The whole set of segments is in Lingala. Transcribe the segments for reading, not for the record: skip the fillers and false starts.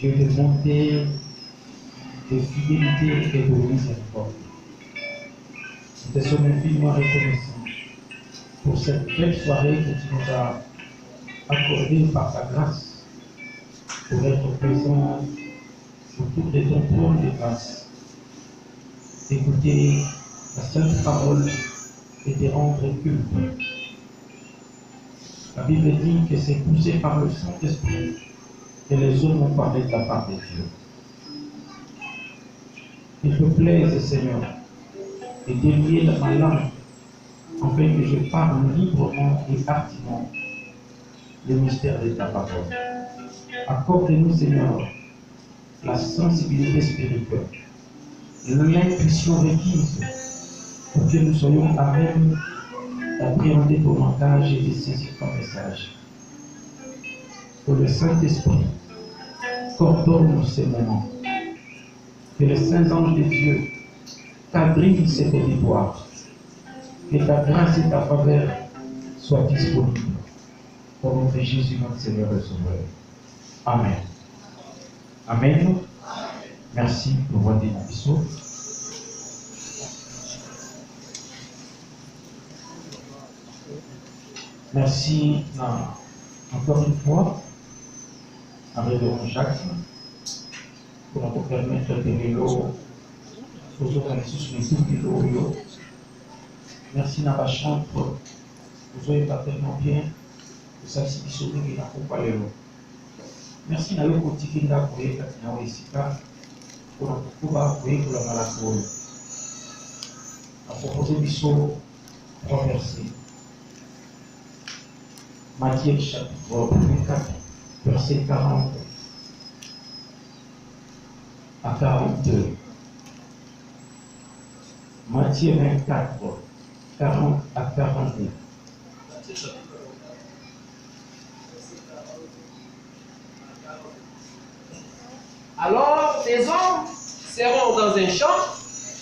Dieu de bonté, de fidélité et de miséricorde. Nous te sommes infiniment reconnaissants pour cette belle soirée que tu nous as accordée par ta grâce, pour être présent autour de ton trône de grâce, d'écouter la sainte parole et de rendre culte. La Bible dit que c'est poussé par le Saint-Esprit que les hommes ont parlé de la part de Dieu. Il te plaise, Seigneur, de délier ma langue afin que je parle librement et hardiment le mystère de ta parole. Accorde-nous, Seigneur, la sensibilité spirituelle, l'intuition requise pour que nous soyons à même d'appréhender ton langage et de saisir ton message. Que le Saint-Esprit coordonne ces moments. Que les saints anges de Dieu quadrillent cet auditoire. Que ta grâce et ta faveur soient disponibles. Au nom de Jésus, notre Seigneur et Sauveur. Amen. Amen. Merci pour votre émission. Merci encore une fois à Révérend Jacques pour nous permettre de vélo aux organismes de l'eau. Merci à la chambre, vous avez parfaitement bien, ça c'est qui sauve qui n'a pas parlé. Merci à vous pour que vous avez pour nous pouvoir pour la maladie. À proposer du saut, trois versets. Matthieu chapitre 24, verset 40 à 42. Matthieu 24, 40 à 42. Alors les hommes seront dans un champ.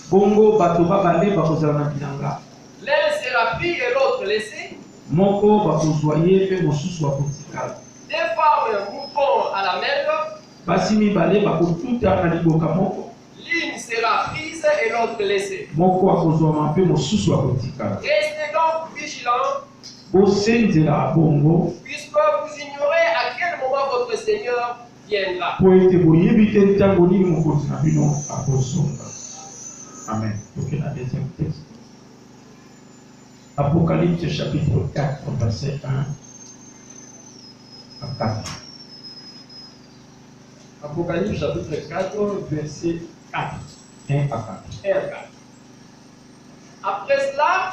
Bongo batoba bale bakozala na bilanga. L'un sera pris et l'autre laissé. Moko bakozwaye pe mosusu bakotikala. Deux femmes mourront à la même. Basi mibale bakotuta na liboka moko. L'une sera prise et l'autre laissée. Moko akozwama pe mosusu bakotikala. Restez donc vigilants. Bosenzela bongo. Puisque vous ignorez à quel moment votre Seigneur viendra. Po ete boyebi te ntango nini mokonzi na bino akozonga. Amen. Ok, la deuxième texte. Apocalypse chapitre 4, verset 1 à 4. Apocalypse chapitre 4, verset 4. 1 à 4. Après cela,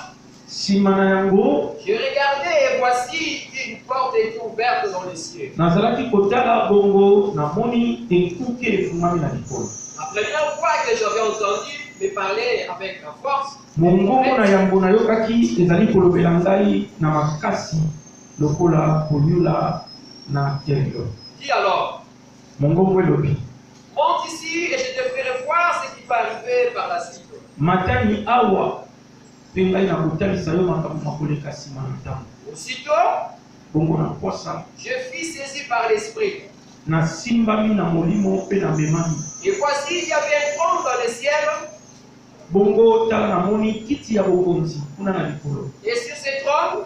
Simana yango, j'ai regardé et voici une porte était ouverte dans les cieux. nazalaki kotala bongo namoni ekuke efungami na likolo. La première fois que j'avais entendu me parler avec la force, mongongo na yango nayokaki ezali kolobela ngai na makasi lokola koyula na kelelo. dis alors, Mongongo elobi, monte ici et je te ferai voir ce qui va arriver par la suite. matani awa mpe ngai nakotalisa yo makambo makoleka nsima na ntango. Aussitôt, Bongo na posa je fus saisi par l'esprit. nasimbami na molimo mpe na memami. Et voici, il y avait un trône dans le ciel, Bongo tala namoni kiti ya bokonzi kuna na likolo. et sur ce trône,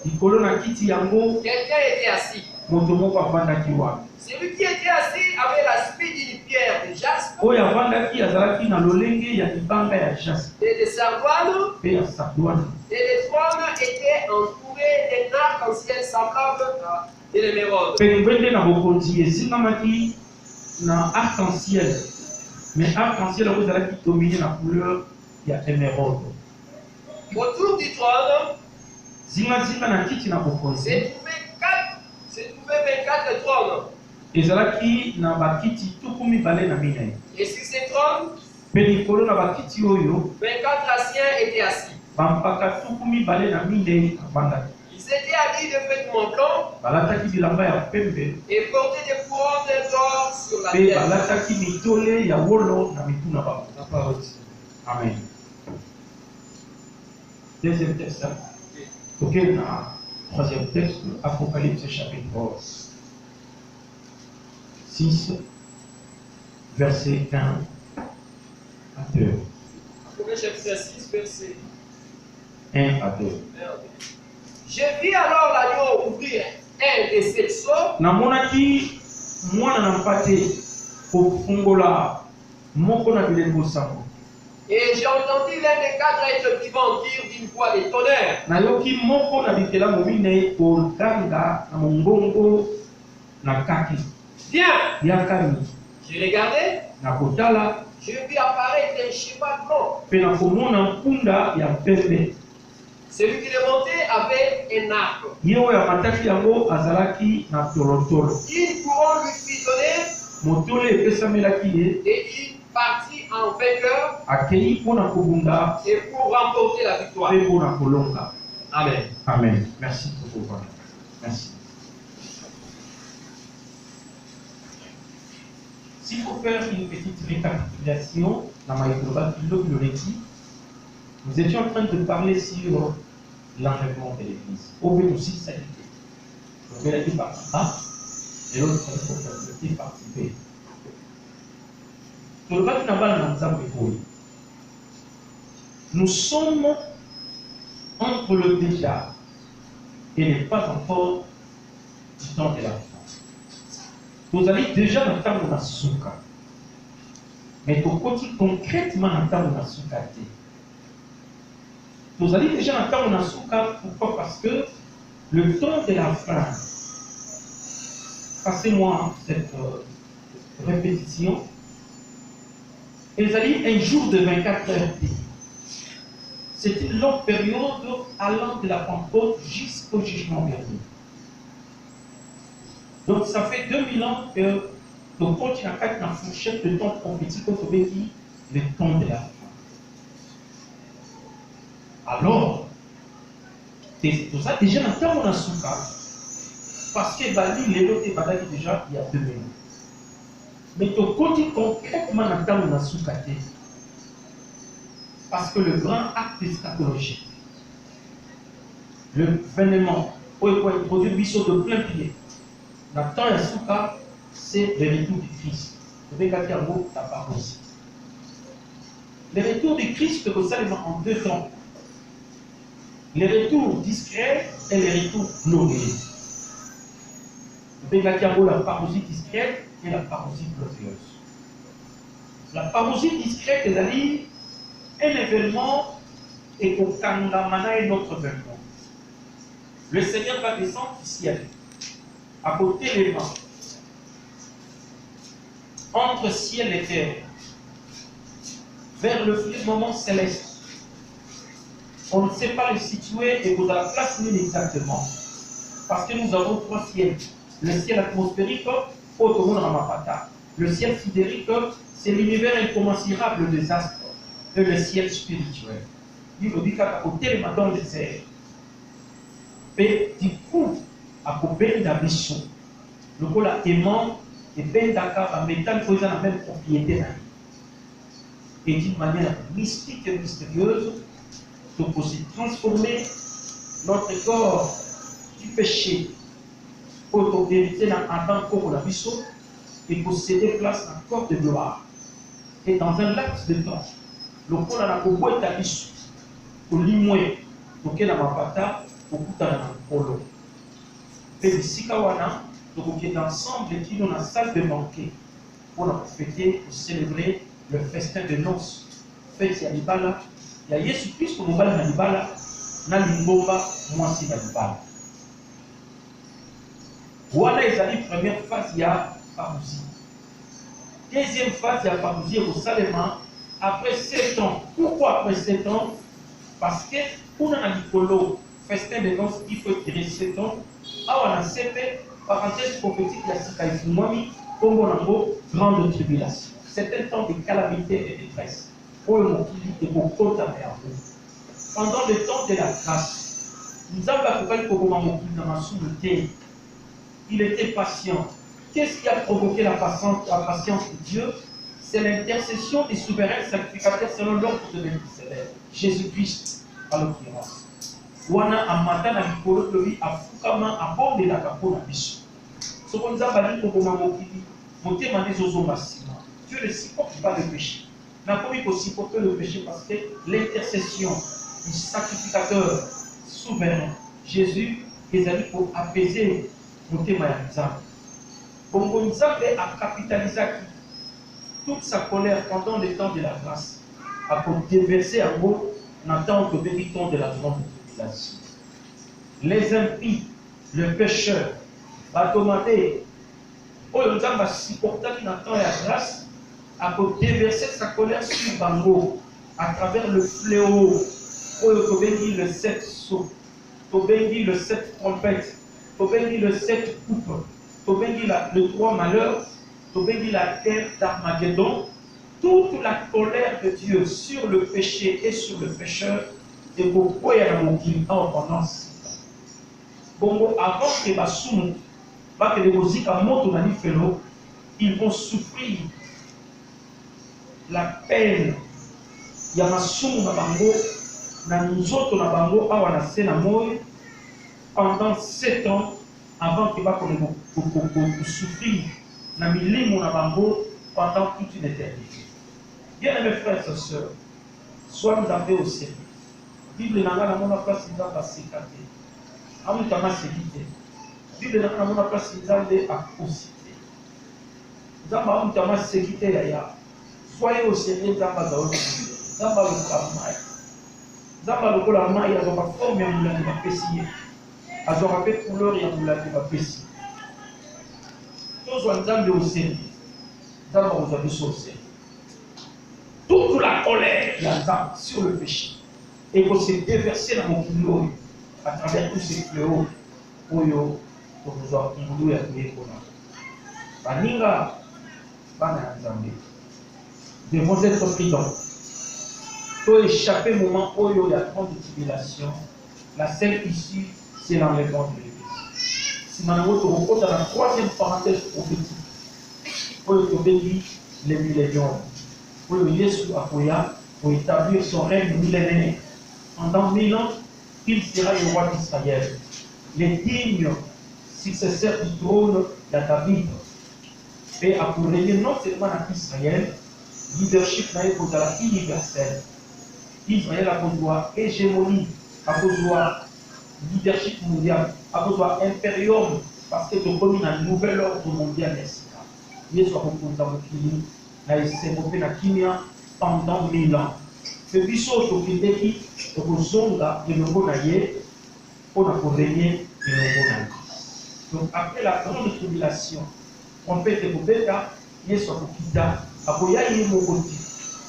Likolo na kiti yango quelqu'un était assis. moto moko avandaki wana. Celui qui était assis avait l'aspect d'une pierre de jaspe Oyo avandaki azalaki na lolenge ya libanga ya jaspe et de sardoine, mpe ya sardoine. et le trône était entouré d'un arc-en-ciel semblable à de l'émeraude. Mpe ngwende na bokonzi ezingamaki na arc-en-ciel, mais arc-en-ciel yango ezalaki dominé na couleur ya émeraude. Autour du trône Zingazinga na kiti na bokonzi se trouvaient 24 trônes. ezalaki na bakiti tuku mibale na minei. Et sur ces trônes, Mpe likolo na bakiti oyo 24 anciens étaient assis. bampaka tuku mibale na minei avandaki. Ils étaient habillés de vêtements blancs Balataki bilamba ya pembe et portaient des couronnes d'or sur la mpe tête. balataki mitole ya wolo na mitu na bango. Amen. Deuxième texte. Ok, na troisième texte, Apocalypse chapitre 6, verset 1 à 2. Apocalypse chapitre 6, verset 1 à 2. Je vis alors l'agneau ouvrir un des sept sceaux. Namonaki mwana na mpate kofungola moko na bilembo sango. Et j'ai entendu l'un des quatre êtres vivants dire d'une voix de tonnerre. Nayoki moko na bikela mobine koganga na mongongo na kaki. Viens! Yakami J'ai regardé. na kotala Je vis apparaître un cheval blanc. pe na komona mpunda ya pembe. Celui qui le montait avait un arc. Ye oyo amataki yango azalaki na tolotolo. Une couronne lui fut donnée Motole epesamelaki ye et il partit en vainqueur akei mpona kobunda et pour remporter la victoire. mpe mpona kolonga. Amen. Amen. Merci pour vos paroles. Merci. S'il faut faire une petite récapitulation dans ma bibliothèque, nous étions en train de parler sur l'enlèvement de l'Église. Au but aussi, ça a été. Donc, elle a dit participer et l'autre a dit participer. Nous sommes entre le déjà et le pas encore du temps de la fin. Vous allez déjà dans le temps de la souka. Mais au côté concrètement dans le temps de la souka. Vous allez déjà dans le temps de la souka. Pourquoi? Parce que le temps de la fin, passez-moi cette répétition, ils allaient un jour de 24 heures. C'est une longue période allant de la Pentecôte jusqu'au jugement dernier. Donc ça fait 2000 ans que le continent a une fourchette de temps prophétique au qui le temps de la fin. Alors, tout ça déjà dans le temps on a souka, parce que Bali, les autres Bali déjà il y a 2000 ans. Mais au côté concrètement dans le temps on a souka. Parce que le grand acte eschatologique, le vénement, où il faut introduire Bissot de plein pied, dans le temps Yasuka, c'est le retour du Christ. Vous pouvez garder en haut la parole. Le retour du Christ peut ça en deux temps. Le retour discret et le retour glorieux. Vous pouvez garder en haut la parousie discrète et la parousie glorieuse. La parousie discrète est d'aller un événement et au Kangamana est notre événement. Le Seigneur va descendre du ciel, à côté des mains, entre ciel et terre, vers le firmament céleste. On ne sait pas le situer et vous la place nul exactement. Parce que nous avons trois ciels. Le ciel atmosphérique, le ciel sidérique, c'est l'univers incommensurable des astres. Et le ciel spirituel. Il veut dire qu'à côté de ma dans les airs. Et du coup, à côté de la mission, le coup là aimant et ben d'accord à métal faisant la même propriété. Et d'une manière mystique et mystérieuse, nous pouvons transformer notre corps du péché pour vérité dans un temps comme la mission et posséder place dans un corps de gloire. Et dans un laps de temps, le corps a beaucoup établi au limoué, donc il y a ma pata, au bout de la polo. Et ici, donc il y a ensemble qui dans la salle de banquet pour fêter, pour célébrer le festin de noces. Fête Yalibala, il y a Jésus Christ pour nous battre Yalibala, Nalimboba, moi c'est Yalibala. Voilà les années première phase, il y a parousie. Deuxième phase, il y a parousie au Salema. Après 7 ans. Pourquoi après 7 ans? Parce que pour un Nicolo, festin de noces, il faut tirer 7 ans. Alors on a 7 parenthèse prophétique, il y a Sikaïfumami, Kongo, grande tribulation. C'est un temps de calamité et de détresse. Pour le mot qui dit que pendant le temps de la grâce, nous avons accompagné le thé. Il était patient. Qu'est-ce qui a provoqué la patience de Dieu? C'est l'intercession des souverains sacrificateurs selon l'ordre de Melchizedek, Jésus-Christ, à l'occurrence. Wana amata na likolo de lui afukama abonde la kapo na biso. Ce qu'on nous a dit pour motema des ozonga sima. Dieu ne supporte pas le péché. N'a pas envie de supporter le péché parce que l'intercession du sacrificateur souverain, Jésus, est allé pour apaiser nos témoignages. Bongo Nzambe a capitalisé toute sa colère pendant le temps de la grâce, a pour déverser un mot dans le temps de la grande tribulation. Les impies, le pécheur, va demander, oh, Nzambe a supporté dans le temps de la grâce, a pour déverser sa colère sur Bango à travers le fléau, le 7 sauts, le 7 trompettes, le 7 coupes, le 3 malheurs, la terre d'Armageddon, toute la colère de Dieu sur le péché et sur le pécheur, et pourquoi il y a un mot pendant 6 ans. Bon, avant que les Bassoum, que les musiques à Motonanifelo, ils vont souffrir la peine. Il y a un soum na bango, na nzoto na bango, awa na se na moy, pendant 7 ans, avant que les souffrir na milimo na bango pendant toute une éternité. Bien aimés frères et sœurs, soit nous avons au sérieux. Bible n'a pas la place qui va se cater. Amu kama sécurité. Bible n'a pas la place qui va à citer. Zamba amu kama sécurité ya. Soyez au sérieux zamba za oto. Zamba le kola mai azoka forme ya mulandi ba pesiye. Azoka pe couleur ya mulandi ba pesiye. Tous les gens au sérieux. Vous avez saucé. Toute la colère qui a sur le péché. Et vous se déverser dans mon fléau à travers tous ces fléaux pour vous appeler à tuer. Baninga, Bana Nzambe. Devons être prudents. Pour échapper au moment où il y a trop de tribulation, la seule issue, c'est l'enlèvement de l'Église. Si maintenant tu rencontres dans la troisième parenthèse prophétique, pour établir les milléniums, pour Jésus Apoya, pour établir son règne millénaire. Pendant 1000 ans, il sera le roi d'Israël, les dignes successeurs du trône de David. Et à pour régner non seulement en Israël, leadership pour la universel. Israël a besoin hégémonie, a besoin leadership mondial, a besoin impérium, parce que nous sommes dans un nouvel ordre mondial. Yesu akokonza mokili na esengo na kimia pendant 1000 ans. Ce biso tokendeki tokozonga elongo na ye mpona korégner elongo na ye. Donc après la grande tribulation, on peut te kobeta Yesu akokita akoya ye moko te,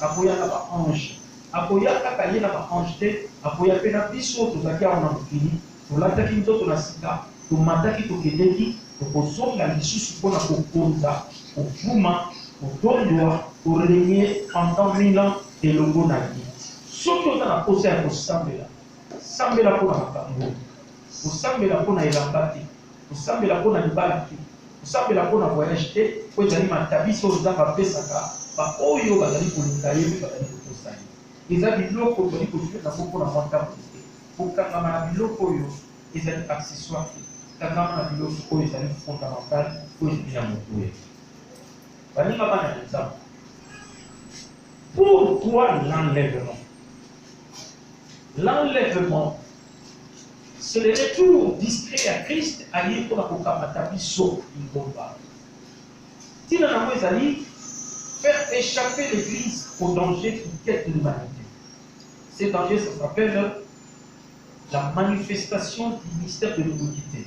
akoya na baange, akoya kaka ye na baange te, akoya mpe na biso tozalaki awa na mokili tolataki nzoto na sika tomataki tokendeki tokozonga lisusu mpona kokonza kuvuma kotondwa korégner pendant 1000 ans elongo na ye. Soki oza na posa ya kosambela, sambela mpona makambo, kosambela mpona elamba te, kosambela mpona libala te, kosambela mpona voyage te, po ezali matabiso oyo Nzambe apesaka baoyo bazali kolinga ye mpe bazali kotosa ye. Eza biloko tozali kozwa nango mpona mwa ntango te. Kokangama na biloko oyo ezali accessoire te, kangama na biloko oyo ezali fondamental oyo ezali na moto. Baninga bana Nzambe. Pourquoi l'enlèvement? L'enlèvement, c'est le retour discret à Christ à y pour la Kokamatabiso Ingomba. Tina Namwezali, faire échapper l'Église au danger qui guette l'humanité. Ces dangers, ça s'appelle la manifestation du mystère de l'iniquité.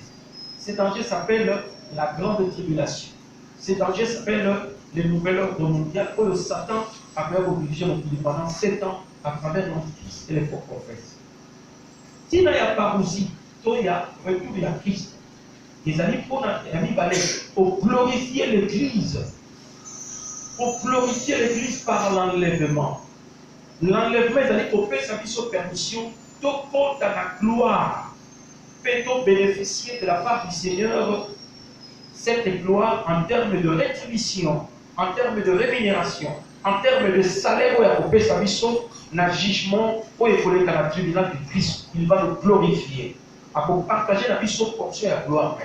Ces dangers s'appellent la grande tribulation. Ces dangers s'appellent le nouvel ordre mondial où le Satan avait obligé pendant 7 ans à travers l'Antichrist et les faux prophètes. Si il y a parousie, il y a retour de la Christ, les amis pour glorifier l'Église, par l'enlèvement. L'enlèvement, c'est pour faire sa permission, tout compte à la gloire, peut-on bénéficier de la part du Seigneur cette gloire en termes de rétribution, en termes de rémunération, en termes de salaire, où il y a pour faire sa mission, dans le jugement, où il faut aller dans la tribunal du Christ, il va nous glorifier. Pour partager la mission pour la gloire.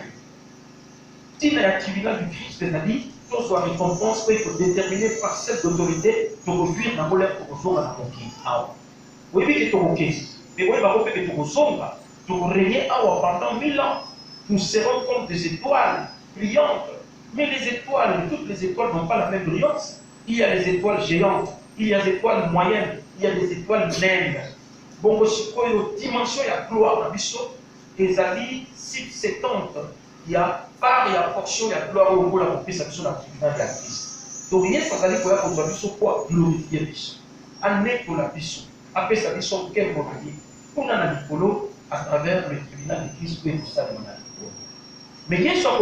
Si dans le tribunal du Christ, c'est-à-dire, tous doit récompense qu'il faut déterminer par cette autorité pour refuir dans l'air pour rejoindre la conquête. Oui, oui, c'est ok. Mais oui, bah, que pour rejoindre, pour régner pendant 1000 ans, nous serons comme des étoiles brillantes. Mais les étoiles, toutes les étoiles n'ont pas la même brillance. Il y a les étoiles géantes, il y a des étoiles moyennes, il y a des étoiles naines. Bon, aussi, pour une dimension, il y a gloire dans l'issue, et Zali, 670. Il y a part, il y a portion, il y a gloire au bout de la compensation de la tribunal de la Christ. Donc, rien sans aller pour la construction, quoi, glorifier l'issue. Année pour la mission. Après, ça dit son quel moment dit. On a un polo à travers le tribunal de Christ, et tout ça, on a mais il y a sur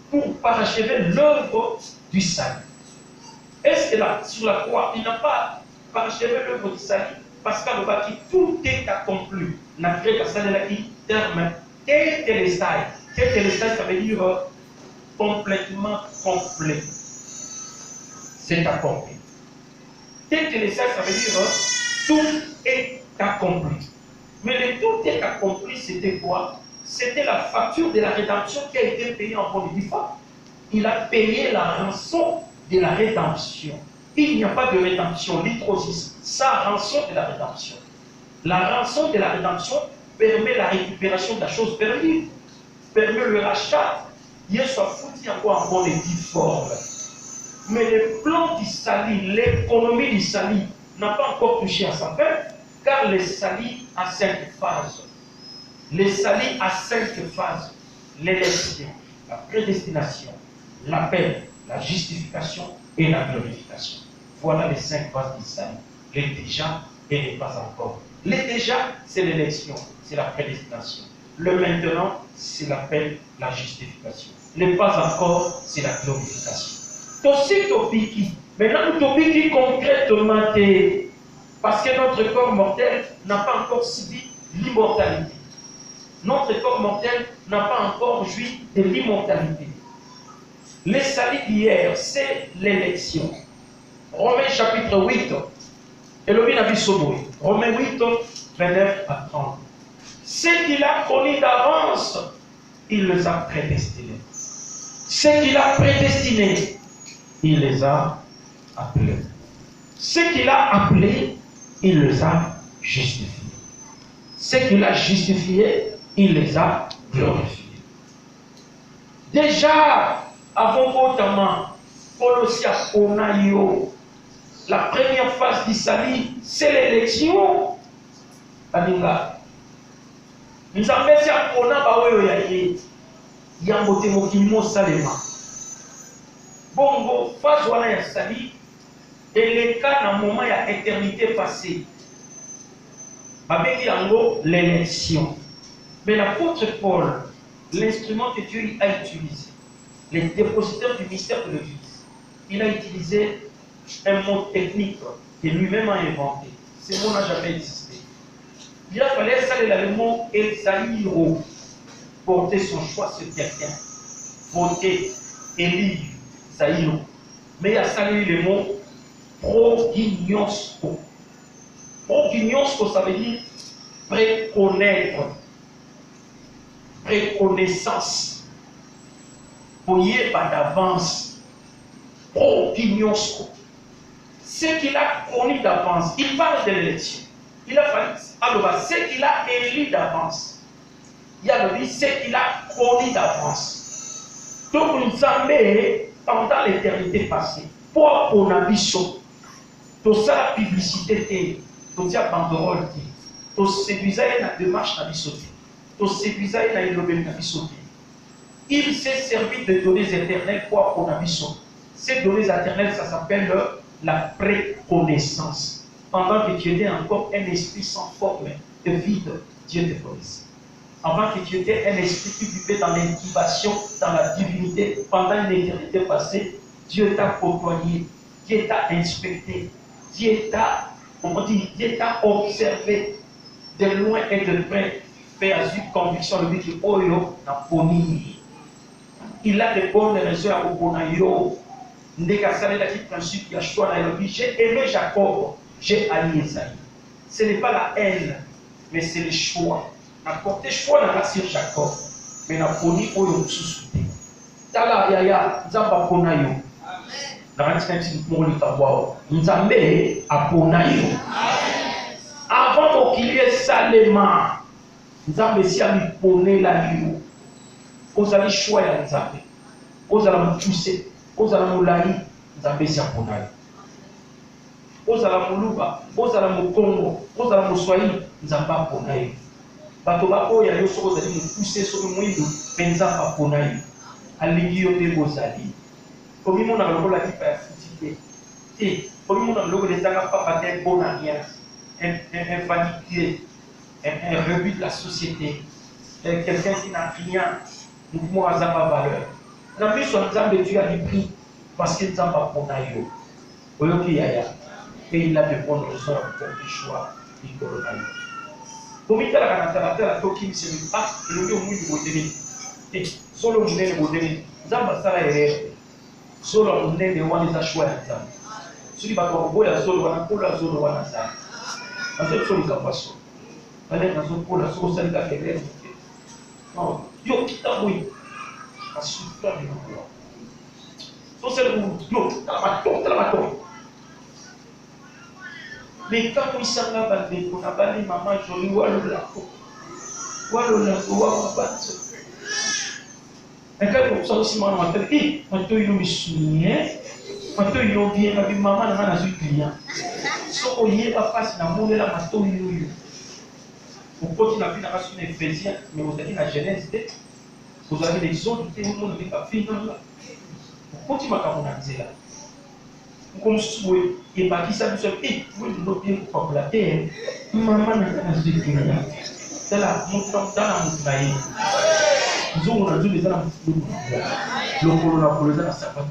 pour parachever l'œuvre du salut. Est-ce que là, sur la croix, il n'a pas parachevé l'œuvre du salut parce qu'à l'obaki, tout est accompli. La grec, ça veut dire terme tétélestai. Tétélestai, ça veut dire complètement complet. C'est accompli. Tétélestai, ça veut dire tout est accompli. Mais le tout est accompli, c'était quoi? C'était la facture de la rédemption qui a été payée en Polypha. Il a payé la rançon de la rédemption. Il n'y a pas de rédemption, litrosis, sa rançon de la rédemption. La rançon de la rédemption permet la récupération de la chose perdue, permet le rachat. Il soit foutu encore en bonne et due forme. Mais le plan du salut, l'économie du salut n'a pas encore touché à sa fin, car le salut a 5 phases. Le salut a 5 phases. L'élection, la prédestination, l'appel, la justification et la glorification. Voilà les 5 phases du salut. Les déjà et les pas encore. Les déjà, c'est l'élection, c'est la prédestination. Le maintenant, c'est l'appel, la justification. Les pas encore, c'est la glorification. Aussi topiki. Maintenant, nous topiki concrètement, parce que notre corps mortel n'a pas encore subi l'immortalité. Notre corps mortel n'a pas encore joui de l'immortalité. Le salut d'hier, c'est l'élection. Romains chapitre 8. Et le bien Romains 8, 29 à 30. Ce qu'il a connu d'avance, il les a prédestinés. Ce qu'il a prédestinés, il les a appelés. Ce qu'il a appelés, il les a justifiés. Ce qu'il a justifié, il les a glorifiés. Déjà, avant notamment, Colossia Onayo, la première phase du salut, c'est l'élection. Aninga. Nous avons fait ça pour nous, il y a un mot qui m'a salema. Bon, phase où il y a salut, et les cas dans le moment, il y a éternité passée. Avec l'élection. Mais l'apôtre Paul, l'instrument que Dieu a utilisé, les dépositaires du mystère de l'Église, il a utilisé un mot technique que lui-même a inventé. Ce mot n'a jamais existé. Il a fallu saluer le mot Esaïro, porter son choix sur quelqu'un, voter, élire, Saïro. Mais il a salué le mot progignosco. Progignosco, ça veut dire préconnaître, préconnaissance. Pour y être pas d'avance. Progignosco. Ce qu'il a connu d'avance, il parle de l'élection. Il a fallu, alors, ce qu'il a élu d'avance. Il a dit ce qu'il a connu d'avance. Donc, nous sommes pendant l'éternité passée. Pour qu'on a vu ça, tout ça, la publicité, tout ça, banderole, tout séduisait la démarche à sauter. Tout séduisait la ilobel à sauter. Il s'est servi de données éternelles pour qu'on a vu ça. Ces données éternelles, ça s'appelle la préconnaissance. Pendant que tu étais encore un esprit sans forme et vide, Dieu te connaissait. Avant que tu étais un esprit qui vivait dans l'incubation, dans la divinité, pendant une éternité passée, Dieu t'a côtoyé, Dieu t'a inspecté, Dieu t'a observé de loin et de près, fait azur conviction, le but de Oyo n'a poni. Il a de bonnes raisons à Obonayo. J'ai aimé Jacob, j'ai haï Esaïe. Ce n'est pas la haine, mais c'est le choix. N'a porté choix dans la sur Jacob, mais n'a poni Oyo sous-souté. tala yaya nzamba pona yo nzambe apona yo avant mokili esalema nzambe esi aliponela yo ozali shwa ya nzambe ozala mokuse ozala molai nzambe esi apona yo ozala moluba ozala mokongo ozala moswahili nzambe apona yo bato baoya yo soki ozali mokuse soki mwindu mpe nzambe apona yo alingi yo mpe bozali komimona lokola lipa ya futi te komimona lokola ezanga papa te bon à rien un vanité un rebut de la société quelqu'un qui n'a rien mouvement azamba valeur na miso nzambe tu as du prix parce que nzambe apona yo oyoki yaya et il a de bonnes raisons pour du choix du coronavirus komitalaka na talatala tokimiseli elongi omwindi bodeli te solo monene bodeli nzambe asala erreur solo monene wana eza shwa ya nzambe soki bato bakoboya solo wana kola solo wana zala nazosolika paso ale nazokola soki osalika erreur moke yo kita boyi asufra biloko sosala yo tala bato mais quand isanga bandeko na bali mama joli walolako wamabanzo ekali kokusa osimana matele mato ino misunie mato ino bien na bimama nanga nazwi client soko oyeba pasi namonela mato inoyo okoti na bina kasi na Ephésien mais ozali na Genèse te ozali na Exode te omona mpe bafinanga okoti makambo na nzela comme souhait et pas qui ça nous fait oui nous bien pour la terre maman n'a pas dit que là la montagne dans la montagne nous on a dit les gens le corona pour les gens ça pas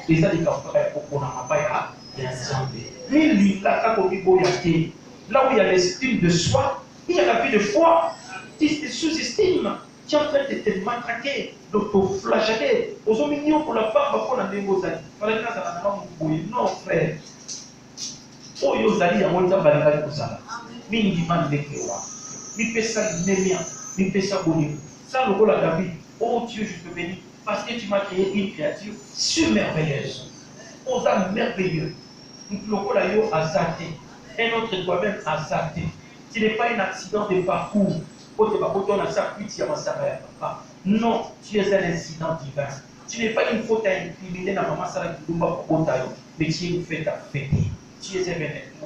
et ça dit qu'on a pas ya ensemble mais lui là quand on dit boyaté là où il y a l'estime de soi il y a la vie de foi tu te sous-estimes tu es en train de te matraquer, de te flageller. Aux hommes mignons pour la femme, pour la négociation. Non, frère. Oh, yo zali ya monza balanga ko sala. Mini demande de Kéwa. Mi pesa nemia, mi pesa boni. Ça le rôle à David. Oh Dieu, je te bénis parce que tu m'as créé une créature surmerveilleuse. Aux âmes merveilleux. Le rôle à yo azate. Un autre toi-même azate. Ce n'est pas un accident de parcours. Non, tu es un incident divin. Tu n'es pas une faute à incriminer dans maman Sarah Kidumba Potayo, mais tu es une fête à fêter. Tu es un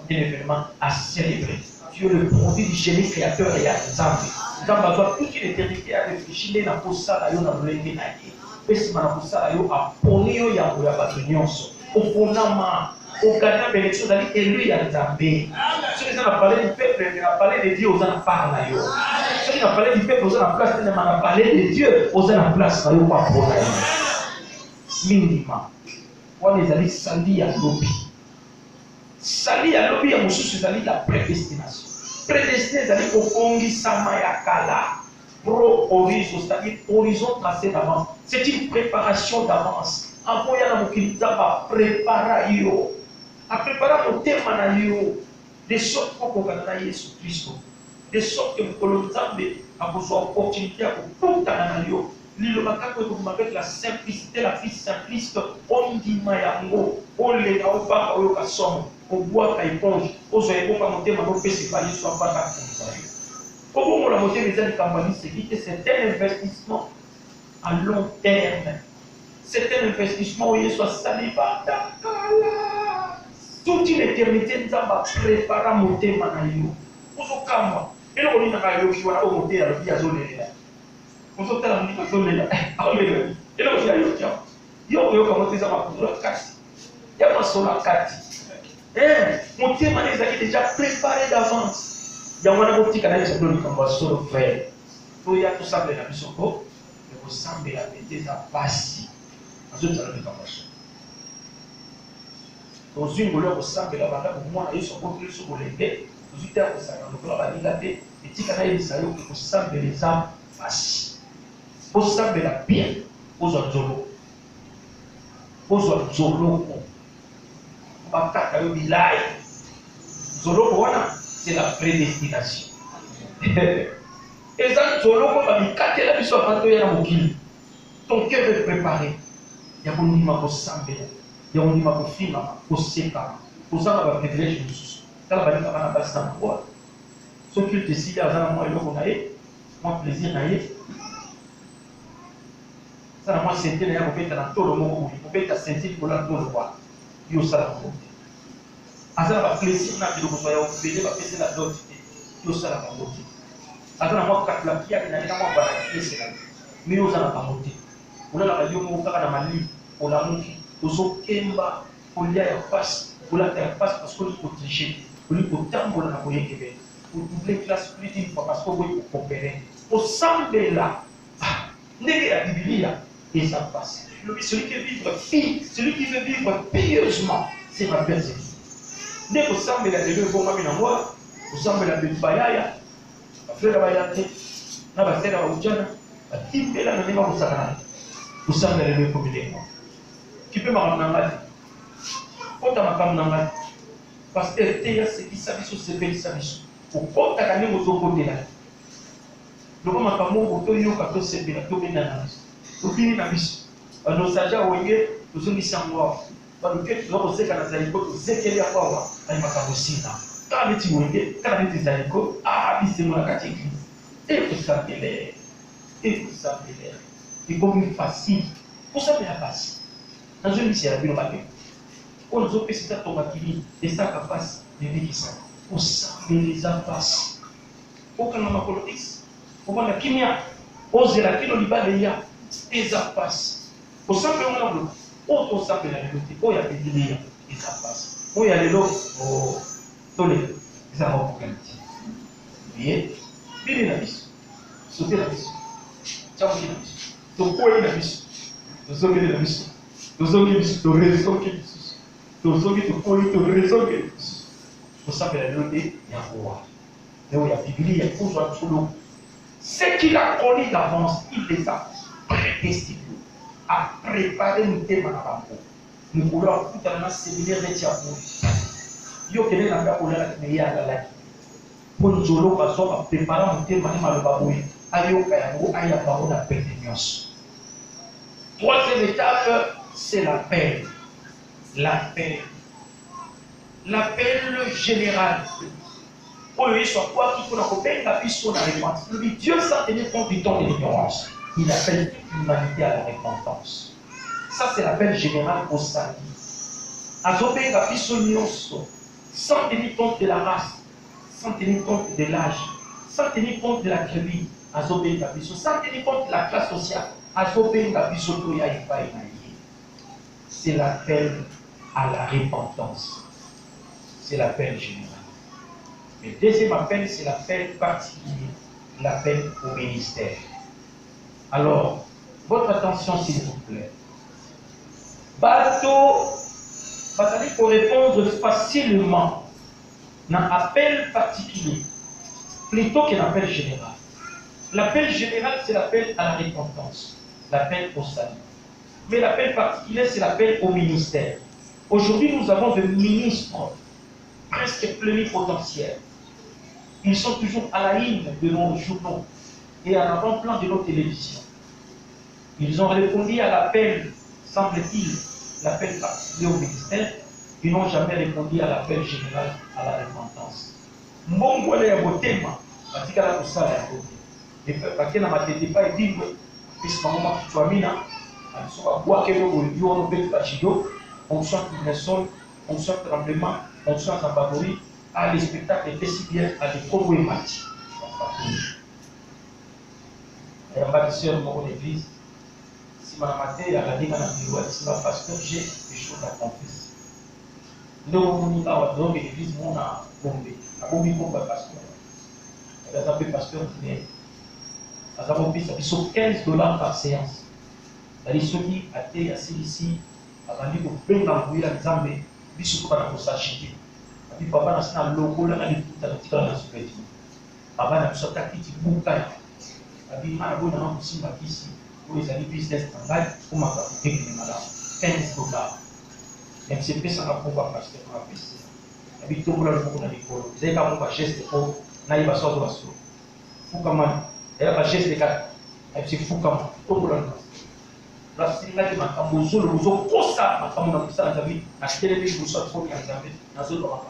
événement à célébrer. Tu es le produit du génie créateur et à Zambé. Zambé a toute une éternité à réfléchir dans la posa d'ailleurs dans le lendemain. Et si ma posa d'ailleurs a ponio ya ou ya batonyonso. Au fondament, au gardien bénédiction d'aller élu ya Zambé. Ceux qui ont parlé du peuple, ils ont parlé de Dieu aux gens par là. Ceux qui ont parlé du peuple, aux gens en place, ils ont parlé de Dieu aux gens en place. Ils ont pas pour minimum. On les a dit sali à lobby. Sali à lobby, à monsieur, c'est la prédestination. Prédestiné, c'est-à-dire au Kongi Samayakala. Pro horizon, c'est-à-dire horizon tracé d'avance. C'est une préparation d'avance. En voyant la mokilita, va préparer yo. À préparer mon thème à yo. De sorte qu'on va Jésus Christ. De sorte que vous avez opportunité à vous porter yo. L'île Makako est la simplicité, la fille simpliste. On dit Mayango, on les a au bas au casson, on boit à éponge, on se répond pas monter, mais on peut se payer sur un bas. Comment on l'a monté les années Kambani, c'est un investissement à long terme. C'est un investissement où il soit saliva. Toute une éternité, nous avons préparé à monter Manayo. Pour ce cas, et là, on est dans la vie, on va monter à la vie à zone. On se telle la zone là. Et là, on a eu tiens. Yo, yo, comment ça va pour la casse? Il y a pas sur la carte. Mon thème est déjà préparé d'avance. Il y a un petit canal qui s'appelle comme sur le frère. Il y a tout ça, la mission pour vous sembler la bêtise à passer. Ensuite, ça va être comme ça. Dans une couleur, vous semblez la bande pour moi, ils sont construits sur les dés. Vous êtes à ça, donc là, on va dire et si quand il s'agit de vous semblez les âmes faciles. Vous semblez la bien aux autres. Aux autres, Zolo. On va faire un village. Zolo, voilà, c'est la prédestination. Et ça, Zolo, on va dire, quand il a vu son bateau, il y a un mokili. ton cœur est préparé. Il y a un niveau pour s'embêter. Il y a un niveau pour finir, pour séparer. Pour ça, on va privilégier les choses. Quand on va dire qu'on va passer dans le bois, ce qu'il décide, à un moment, il va y avoir plaisir. Ça, moi, c'est que on peut être dans tout le monde, on peut être sentir pour la tout le roi. Il y a ça la faute. À ça, on va plaisir, on a dit que vous soyez occupé, on va plaisir la d'autres. Il y a ça la faute. À ça, moi, quand la pierre, il y a un moment, on va la plaisir. Mais il y a ça la faute. On a la radio, on a la malie, on a la mouille, on a Kemba, on a la face, on a la face parce qu'on peut tricher, on peut tambour la moyenne Québec, on doubler classe plus d'une fois parce qu'on peut coopérer. Au semble là, n'est la Bible et ça passe. Celui qui veut vivre pieusement, c'est ma persécution. Dès que ça me l'a dit, bon, moi, vous semblez la bête bayaya, la fleur de bayate, la base de la oujana, la type de la même au Sahara. Vous semblez la bête comme il est. Tu peux m'arranger. Quand tu m'as parce que c'est qui s'habille sur ces belles s'habille. Pour quand tu as gagné au côté là. Le moment où tu as eu au côté, c'est bien, tu as bien analysé. Tu as bien analysé. Nous avons voyé, nous avons mis en moi. Nous avons dit que nous avons dit que nous avons dit que nous avons dit que nous avons dit que nous avons dit que nous avons dit et vous savez l'air. Et vous savez l'air. Il faut mieux facile. Pour ça, il y a facile. Dans une mission, il y a un on nous a fait ça pour Makili et ça passe de vie qui sont. Pour ça, les affaires. Pour que nous avons politique, pour que nous avons kimia, pour que nous avons libanais, les affaires. Pour ça, nous avons autre ça que la vérité. Pour y avoir des liens, les affaires. Pour y aller là, oh, tous les ça va pour qualité. Bien, bien la vie. Sauter la vie. Ciao, la vie. Donc, quoi est la vie? Nous avons la vie. Nous avons la vie. Nous avons raison qui est. Nous avons raison qui est. Pour ça, la vérité, il y a un roi. Il y a la Bible, il y a tout ça sous l'eau. Ce qu'il a connu d'avance, il les a prédestinés à préparer nos thèmes à la banque. Nous voulons tout à l'heure séminaire de Tiago. Yo kene na nga kola na ya la la. Pour nous jolo ka so ka préparer nos thèmes à la banque. Ayo ka yango aya ba on a pertinence. Troisième étape, c'est l'appel. L'appel. L'appel général. Pour lui, soit quoi qu'il faut la couper, la puisse sur la repentance. Dieu, sans tenir compte du temps de l'ignorance, il appelle toute l'humanité à la repentance. Ça, c'est l'appel général au salut. Azobé, la puisse sur l'ignorance, sans tenir compte de la race, sans tenir compte de l'âge, sans tenir compte de la tribu, Azobé, la puisse, sans tenir compte de la classe sociale, Azobé, la puisse sur l'ignorance. C'est l'appel à la repentance. C'est l'appel général. Le deuxième appel, c'est l'appel particulier, l'appel au ministère. Alors, votre attention s'il vous plaît. Bateau, il faut répondre facilement à un appel particulier, plutôt qu'un appel général. L'appel général, c'est l'appel à la repentance, l'appel au salut. Mais l'appel particulier, c'est l'appel au ministère. Aujourd'hui, nous avons des ministres presque plénipotentiaires. Ils sont toujours à la ligne de nos journaux et à l'avant-plan de nos télévisions. Ils ont répondu à l'appel, semble-t-il, l'appel particulier au ministère. Ils n'ont jamais répondu à l'appel général à la repentance. Mon est un thème, parce qu'il y a ça à côté. Et parce qu'il n'y a pas de dit, puisque maman qui soit mina, on sent une sol, on sent tremblement, on sent un favori. Les spectacles étaient si bien à des gros matchs. Il y a un bâtisseur de mon église. Si ma matin, il y a la ligne à la bureau, si ma pasteur, j'ai des choses à confesser. Nous, on a dans l'église, on a bombé. A bombé comme pasteur. Il y a un pasteur qui est. Il y a 15 $ par séance. Il y a ceux qui ont été assis ici, avant de bien l'envoyer à Zambé, ils sont pas dans s'acheter. Et papa n'a pas logo là, il tout à l'heure dans ce petit. Papa n'a pas sorti petit bouquin. Il dit ma bonne maman aussi m'a dit ici, pour les amis business travail, pour ma fabriquer des madame 15 $. MCP ça n'a pas passer pour la PC. Il dit tout le monde dans l'école. Vous avez pas mon geste pour n'aille pas sortir de ça. Fou comment? Elle a pas geste de cas. Elle se fou comment? Tout le monde. La série ma camozo, le mozo, ça, ma camozo, ça, la vie, la télévision, vous sortez pour y aller, dans ce moment,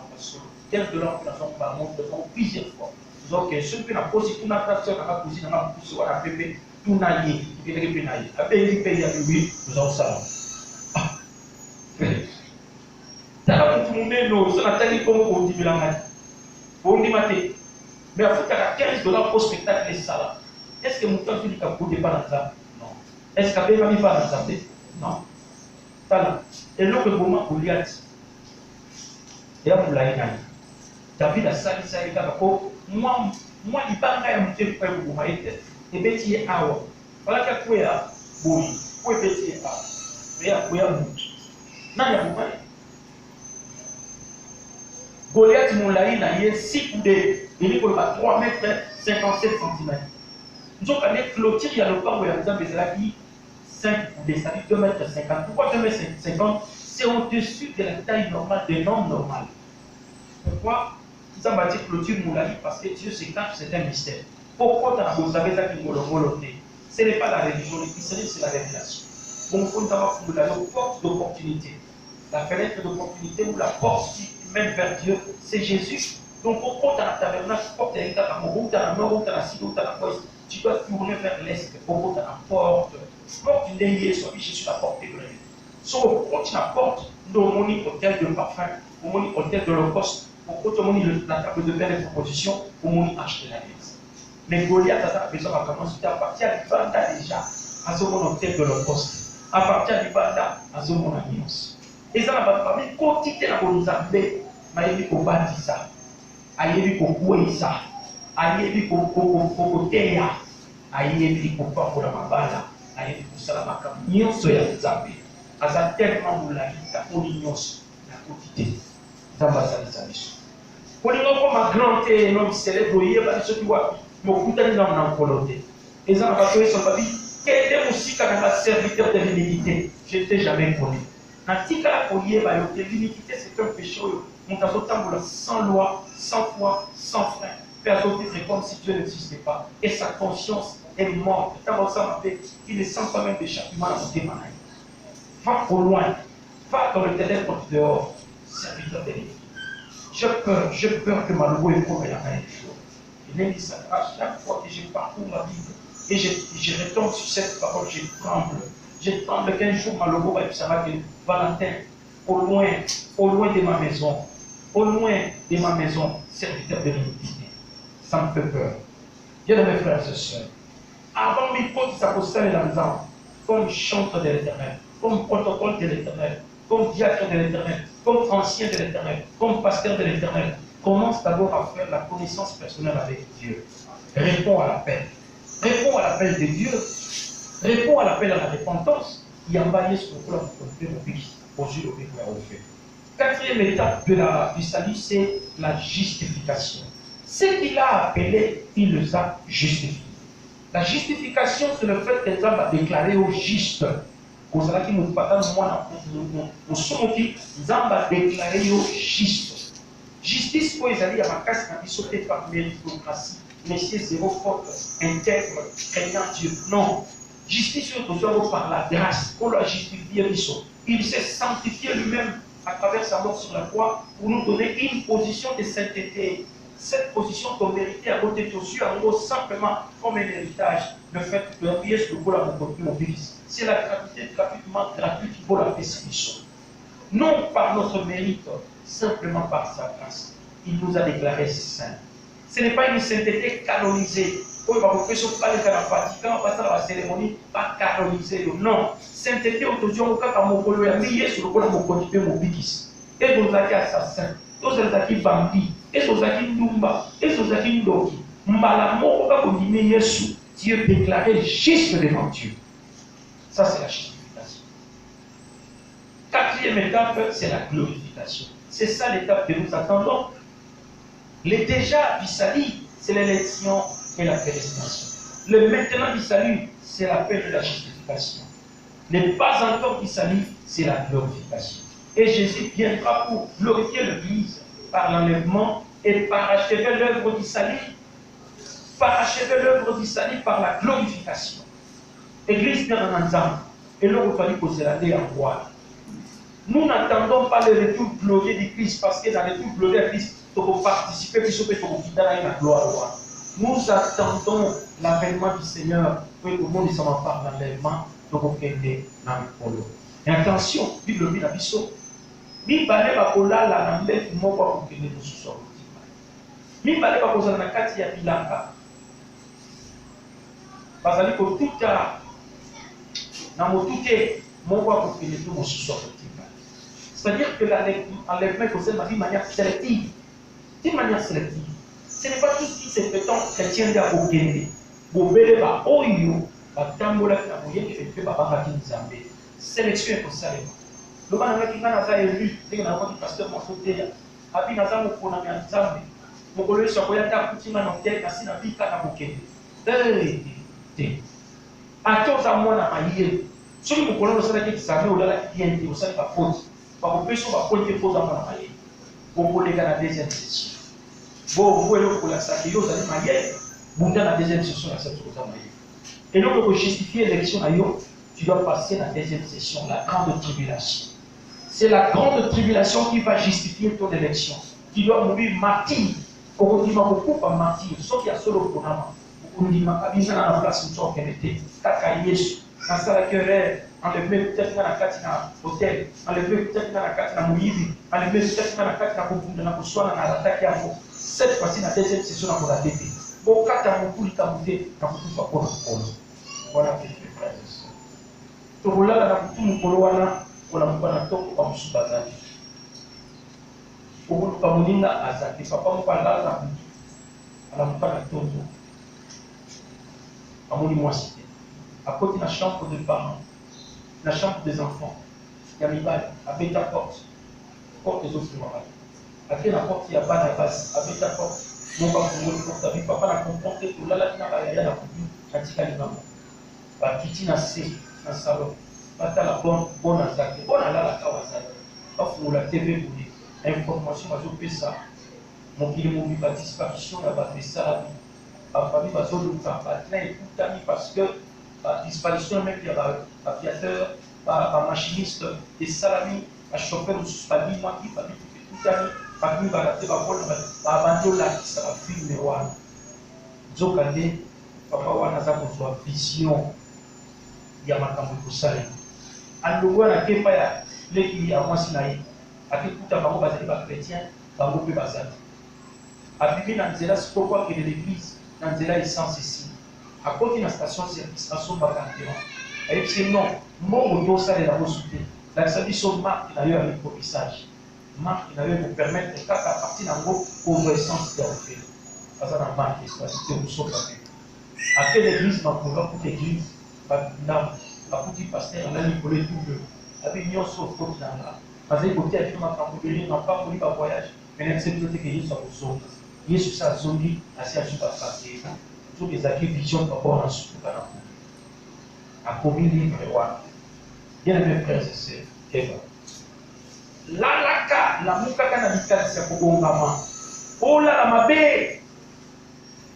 tel de l'homme, nous avons par monde, nous avons plusieurs fois. Nous avons que ceux qui n'ont pas aussi, tout n'a pas sur la cousine, n'a pas poussé, voilà, bébé, tout n'a yé, qui est le pénaille. Après, il paye à lui, nous avons ça. Ah, t'as tout le monde, nous, ça n'a pas dit comment on dit, mais la main. On dit, maté. Mais à foutre à 15 $ pour spectacle, et ça là. Est-ce que mon temps, tu dis qu'à côté pas dans ça? Non. Est-ce qu'à Béba, il va dans ça? Non. Voilà. Et l'autre moment, Goliath. Et là, vous l'avez gagné. David a sali ça, il a dit, moi, il n'y a pas de monter pour vous voir. Et bien, tu es à haut. Voilà qu'il y a quoi, oui. Où est-ce que tu es à haut? Mais il y a quoi, non, il y a quoi. Goliath, mon laï, il a 6 coudées. Il est 3 mètres 57 cm. Nous avons allé clôture, il y a le pas où il y a des gens qui 5 coudées, ça dit 2 mètres 50. Pourquoi 2 mètres 50? C'est au-dessus de la taille normale, des normes normales. Pourquoi nous avons bâti clôture Moulali? Parce que Dieu se cache, c'est un mystère. Pourquoi vous avez ça qui volonté? Ce n'est pas la religion, l'épicerie, c'est la révélation. Bon, il faut nous avoir la porte d'opportunité. La fenêtre d'opportunité ou la porte qui mène vers Dieu, c'est Jésus. Donc, pourquoi tu as la tabernacle, pourquoi tu as la Cameroun, tu as la nord, tu as la sud, tu as la ouest, tu dois tourner vers l'est. Pourquoi tu as la porte? Porte d'une liée, soit Jésus la porte de l'œil. Sauf quand tu la porte, nous avons un hôtel de parfum, nous avons un hôtel de l'Holocauste, pour qu'on ait la table de paix et de proposition, pour qu'on acheter la pièce. Mais Goliath a besoin de commencer à partir du Banda déjà, à ce moment hôtel de l'Holocauste. À partir du Banda, à ce moment alliance. Et ça n'a pas parlé, quand tu es dans le Zambé, il faut bâtir ça. Il faut couer ça. Il faut teya. Il faut pas pour la mabala. Il faut ça la macam. Nous sommes Zambé. Asa tellement de la vie, on ignore la quotidien. Pour les gens comme ma grande et non célèbre, il y a des gens qui voient beaucoup de gens dans le volonté. Et ça, on va trouver sur la vie. Quel est aussi quand même un serviteur de l'iniquité? Je n'étais jamais connu. Dans ce cas, l'iniquité, c'est un péché. On t'a sans loi, sans foi, sans frein. Personne ne dit comme si Dieu n'existait pas. Et sa conscience est morte. Il ne sent pas même des châtiments dans son démanaï. Va au loin. Va dans le ténèbre dehors. Serviteur de l'iniquité. J'ai peur que ma loi est comme la main des choses. Il est dit ça. À chaque fois que je parcours la Bible et je retombe sur cette parole, je tremble. Je tremble qu'un jour ma loi va savoir que Valentin, au loin de ma maison, serviteur de l'iniquité. Ça me fait peur. Bien mes frères et sœurs, avant mes potes s'apostolent dans les arbres, comme chantre de l'Éternel, comme protocole de l'Éternel, comme diacre de l'Éternel, comme ancien de l'Éternel, comme pasteur de l'Éternel, commence d'abord à faire la connaissance personnelle avec Dieu. Réponds à l'appel. Réponds à l'appel de Dieu. Réponds à l'appel à la repentance. Il y a un baillet sur le plan de mon pays, aux yeux de mon fait. Quatrième étape du salut, c'est la justification. Ce qu'il a appelé, il les a justifiés. La justification, c'est le fait que Dieu va déclarer au juste. Pour cela qui nous parle, moi, nous sommes qui, Dieu va déclarer au juste. Justice, pour les alliés, à ma casse, quand ils sont par méritocratie, messieurs, zéro faute, intègre, craignant Dieu. Non. Justice, nous sommes par la grâce, pour la justifier, il s'est sanctifié lui-même à travers sa mort sur la croix pour nous donner une position de sainteté. Cette position qu'on méritait à côté de Dieu, en gros, simplement comme un héritage, le fait de prier sur le la mon fils. C'est la gratuité gratuite pour la persécution. Non par notre mérite, simplement par sa grâce. Il nous a déclarés saints. Ce n'est pas une sainteté canonisée. On va vous faire sur le Vatican, on va faire la cérémonie, pas canonisée. Non. Sainteté, aujourd'hui, on va faire mon colo, et sur le colo, mon fils. Et vous avez assassin. Tous les qui vampires, et tous les qui numba, et tous les qui ndoki. Malamo, on va Yesu. Dieu déclaré juste devant Dieu. Ça, c'est la justification. Quatrième étape, c'est la glorification. C'est ça l'étape que nous attendons. Le déjà du salut, c'est l'élection et la prédestination. Le maintenant du salut, c'est l'appel de la justification. Le pas encore du salut, c'est la glorification. Et Jésus viendra pour glorifier l'Église par l'enlèvement et par achever l'œuvre du salut. Par achever l'œuvre du salut par la glorification. Église dans un ensemble. Et là, il fallait poser la loi en roi. Nous n'attendons pas le retour glorieux du Christ parce que dans le retour glorieux du Christ, tu peux participer, puis tu peux dans la gloire. Nous attendons l'avènement du Seigneur pour que le monde ne s'en pas dans les mains de vos pénés dans le polo. Et attention, Bible dit la biso. Mi balé bakola la nambe moko pour que nous soyons. Mi balé bakoza na kati ya bilanga. Bazali ko tuta na motuke moko pour que nous soyons. C'est-à-dire que l'enlèvement est posé d'une manière sélective. D'une manière sélective. Ce n'est pas tout ce qui se prétend chrétien de Bogende. Bobele ba oyo, ba tambola na moyen qui fait ba baba kinzambe. Sélection est pour ça. Le banana qui n'a pas élu, c'est que n'a pas pasteur Mosoteya. Abi na zamu kona na nzambe. Mokolo so ko yata kutima na tête na sina bika na Bogende. Atoza mwana maye. Soki mokolo no sala ki tsabe olala kienti osali ba faute. Pour que soit pour que faut avoir marié pour les gars la deuxième session bon vous voyez pour la sacrifice vous allez marier vous dans la deuxième session la cette chose marié et donc pour justifier l'élection tu dois passer la deuxième session la grande tribulation c'est la grande tribulation qui va justifier ton élection tu dois mourir martyr pour dire beaucoup pas martyr sauf qu'il y a solo programme pour dire ma cabine dans la place où tu as été kaka Yesu na sala querelle enlever peut-être dans la carte na hôtel enlever peut-être dans la carte na moyibi enlever peut-être dans la carte na kubunda na kuswana na attaque yako cette fois-ci na deuxième session na la DP bon kata mukuli kamute na kutufa kwa mkono voilà que je frère to rolala na kutu mkono wana wala mpana toko kwa msubazaji ubu pamuninga azaki papa mpala na kutu ala mpana toko amuni mwasi à côté de la chambre des parents, la chambre des enfants, il y a mis avec ta porte des autres malades. Après la porte, il y a pas la base, avec ta porte, mon papa, ta vie, papa n'a compris que là, il y a la coupe, la tika la kitty n'a cessé, dans le salon, pas la bonne attaque, bonne à la kawasaki, pas pour la TV, information, je fais ça, mon qu'il m'a participation, la batterie, ça, la famille, ma zone, parce que la disparition même des aviateurs, par machiniste, des salami, par chauffeur de suspendus, moi qui va tout à l'heure, par lui, va la abandonner là, qui sera filmé. Zokande, papa, on a besoin de vision. Il y a ma campagne pour ça. En le voit, la kepa, l'équipe, il y a moi, si naïe. À qui tout à l'heure, on va dire chrétien, on va dire bazar. À vivre dans Zéla, c'est pourquoi que l'église, dans Zéla, est sans ici. À côté de la station-service, à son bacantéron. Et puis, non, mon auto, ça, est la ressoutée. La service au marque, il a eu un micro-message. Marque, il a eu pour permettre, qu'à partir d'un mot, obéissance de l'enfer. Ça, dans la marque, c'est une chose à faire. À quelle église, ma pour l'église, à petit pasteur, on a mis pour les doubles. Avec une sauf côté dans là. Parce que côté, il y a un n'a pas voulu un voyage, mais l'accepté que Jésus soit pour sauver. Jésus, ça, zombie, assez à tout à passer. Toutes les acquisitions par rapport à ce que a commis livre bien mes frères et sœurs, Eva. La moukaka na bitali c'est pour Gongama. Oh là la mabé.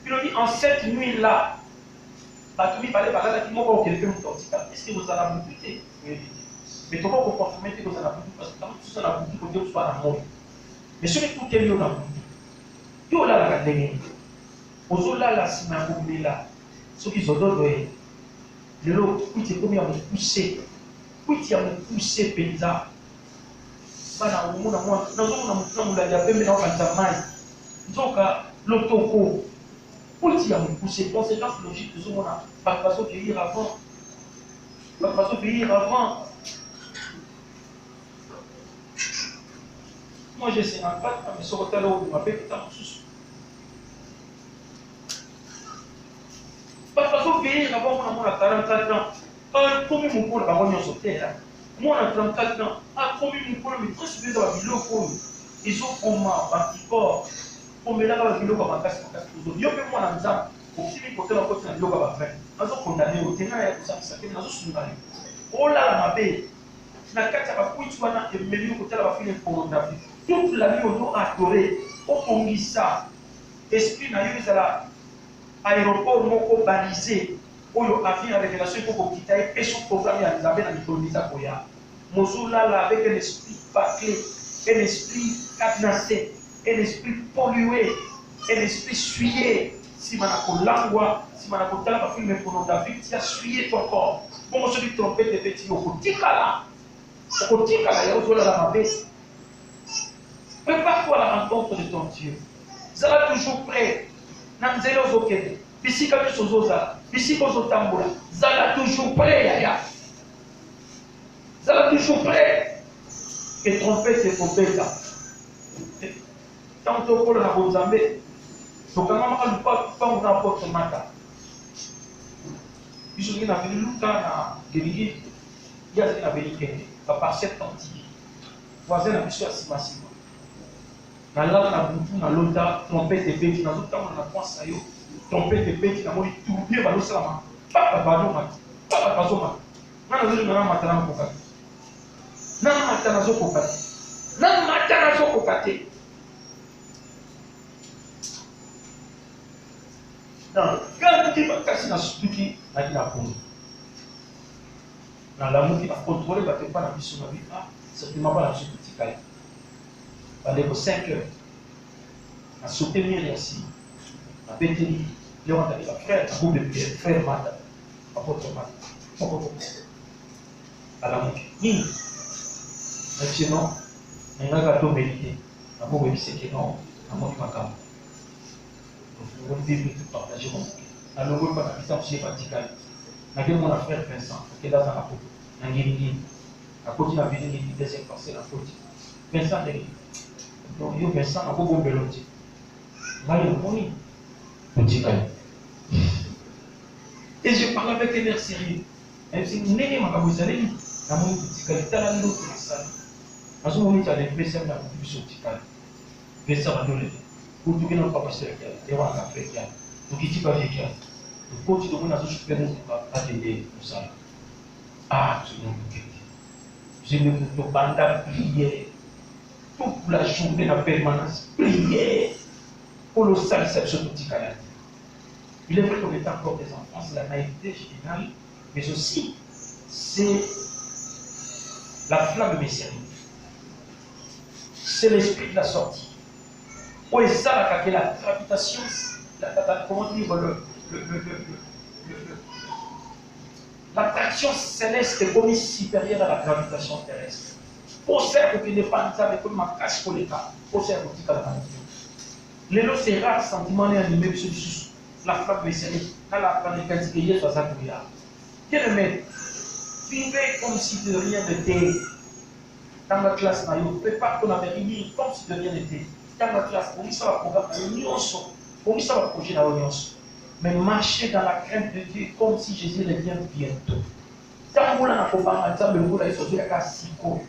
Puis on dit en cette nuit là, Batumi parlait par là qui m'a pas quelqu'un d'autre. Est-ce que vous allez vous buter? Mais comment vous confirmez que vous allez vous buter parce que quand vous allez vous buter, vous devez soit la mort. Mais ce qui tout est lié au Nabu. Yo là la gadenge. Ozola la sinagogue là, ceux qui sont d'autres, le lot, oui, c'est comme il y a me poussé, oui, il y a me poussé, paysan. Bana, au monde, moi, nous avons la diabète, mais non, pas de mal. Donc, l'autoko, oui, il y a me poussé, conséquence logique de ce monde, pas de façon de vieillir avant. Pas de façon de vieillir avant. Moi, j'ai 54, mais sur le talon, on m'a fait que t'as sous. Parce que vieillir avant, on a 44 ans. Comme mon pôle, avant de sauter là. Moi, on a 34 ans. Comme mon pôle, mais très souvent, dans la ville, ils ont comme un petit corps. Comme là, dans la ville, comme un casque, ils ont moi, on a dit, au petit côté, on a côté, on a fait. Nous avons condamné au ténor, et ça fait, nous avons soutenu. Oh là, ma belle. Na kati ya bakuiti wana emeli kotala bafile pornographie. Toute la vie, on a adoré. On pongisa. Esprit na yo ezala aéroport moko balisé Oyo a vu la révélation pour qu'il t'aille et son programme à Isabelle à Nicolisa Koya. Mozoula là avec un esprit bâclé, un esprit cadenassé, un esprit pollué, un esprit souillé. Si manako langwa, si manako tala ma film pornographique, tu as souillé ton corps. Bon, on se dit trompette de petit, au kotikala. Au kotikala, il y a aussi la mabesse. Prépare-toi à la rencontre de ton Dieu. Zala toujours prêt. Namzele ozokende. Bisika biso zoza. Bisika ozotambola. Zala toujours prêt, yaya. Zala toujours prêt. Et trompette et trompette. Tant que tu as un Zambé, donc quand on ne pas porte mata. Biso qui n'a venu luka na Géligui, il y a un Bélikende, par 7 ans. Voisin a biso à Simasima. Na la na butu na lota trompette et bête na lota na pense ayo trompette et bête na moni tourbillon ba losala papa bazoma na na zulu na matana ko kati na matana zo ko kati na matana zo ko kati na quand tu vas casser na suki na kina kono na la muki na contrôler ba te pas na biso na vie ah c'est pas la suki kai. Pendant 5 heures, à sauter mieux ici, à péter, les gens ont dit, frère, à bout de pierre, frère Mata, à votre Mata, à la mouche. Maintenant, on a gâteau mérité, à bout de c'est que non, à mon macam. Nous allons vivre tout partager mon cœur. À l'eau, pas la puissance, c'est fatigant. On a dit mon frère Vincent, qui est dans un apôtre, un guéri, à côté de la vie, il deuxième passé la côte. Vincent, donc, il y a Vincent, il y a beaucoup de beloti. Et je parle avec un air sérieux. Elle dit, Néné, ma cabouzalé, la monnaie de Tikali, t'as la l'autre qui est sale. À ce moment, il y a des blessés, il y a beaucoup de Tikali. Vincent va donner. Pour tout le monde, pas passer avec elle. Il y a un café qui a. Donc, il dit pas avec elle. Le coach de mon asso, je peux nous attendre pour ça. Ah, tout le monde, je me dis, banda prier. Toute la journée de la permanence, prière pour le salut de ce petit canal. Il est vrai qu'on est encore des enfants, c'est la naïveté générale, mais aussi c'est la flamme messianique. C'est l'esprit de la sortie. Où est ça la gravitation, comment dire, l'attraction céleste est comme supérieure à la gravitation terrestre. Pour faire que ne pas nous avec comme ma cache pour l'État, pour faire que tu as la l'élo c'est rare sentiment et animé sur la flamme messianique, dans la planète quantifiée sur sa prière. Quel maître, vivez comme si de rien n'était. Dans la classe, prépare qu'on avait rien comme si de rien n'était. Dans la classe, pour nous, ça va programme l'union, pour nous, ça va projet la l'union. Mais marcher dans la crainte de Dieu comme si Jésus revient bientôt. Tant que vous n'avez pas mal, le vous l'avez sauvé à 6 ans.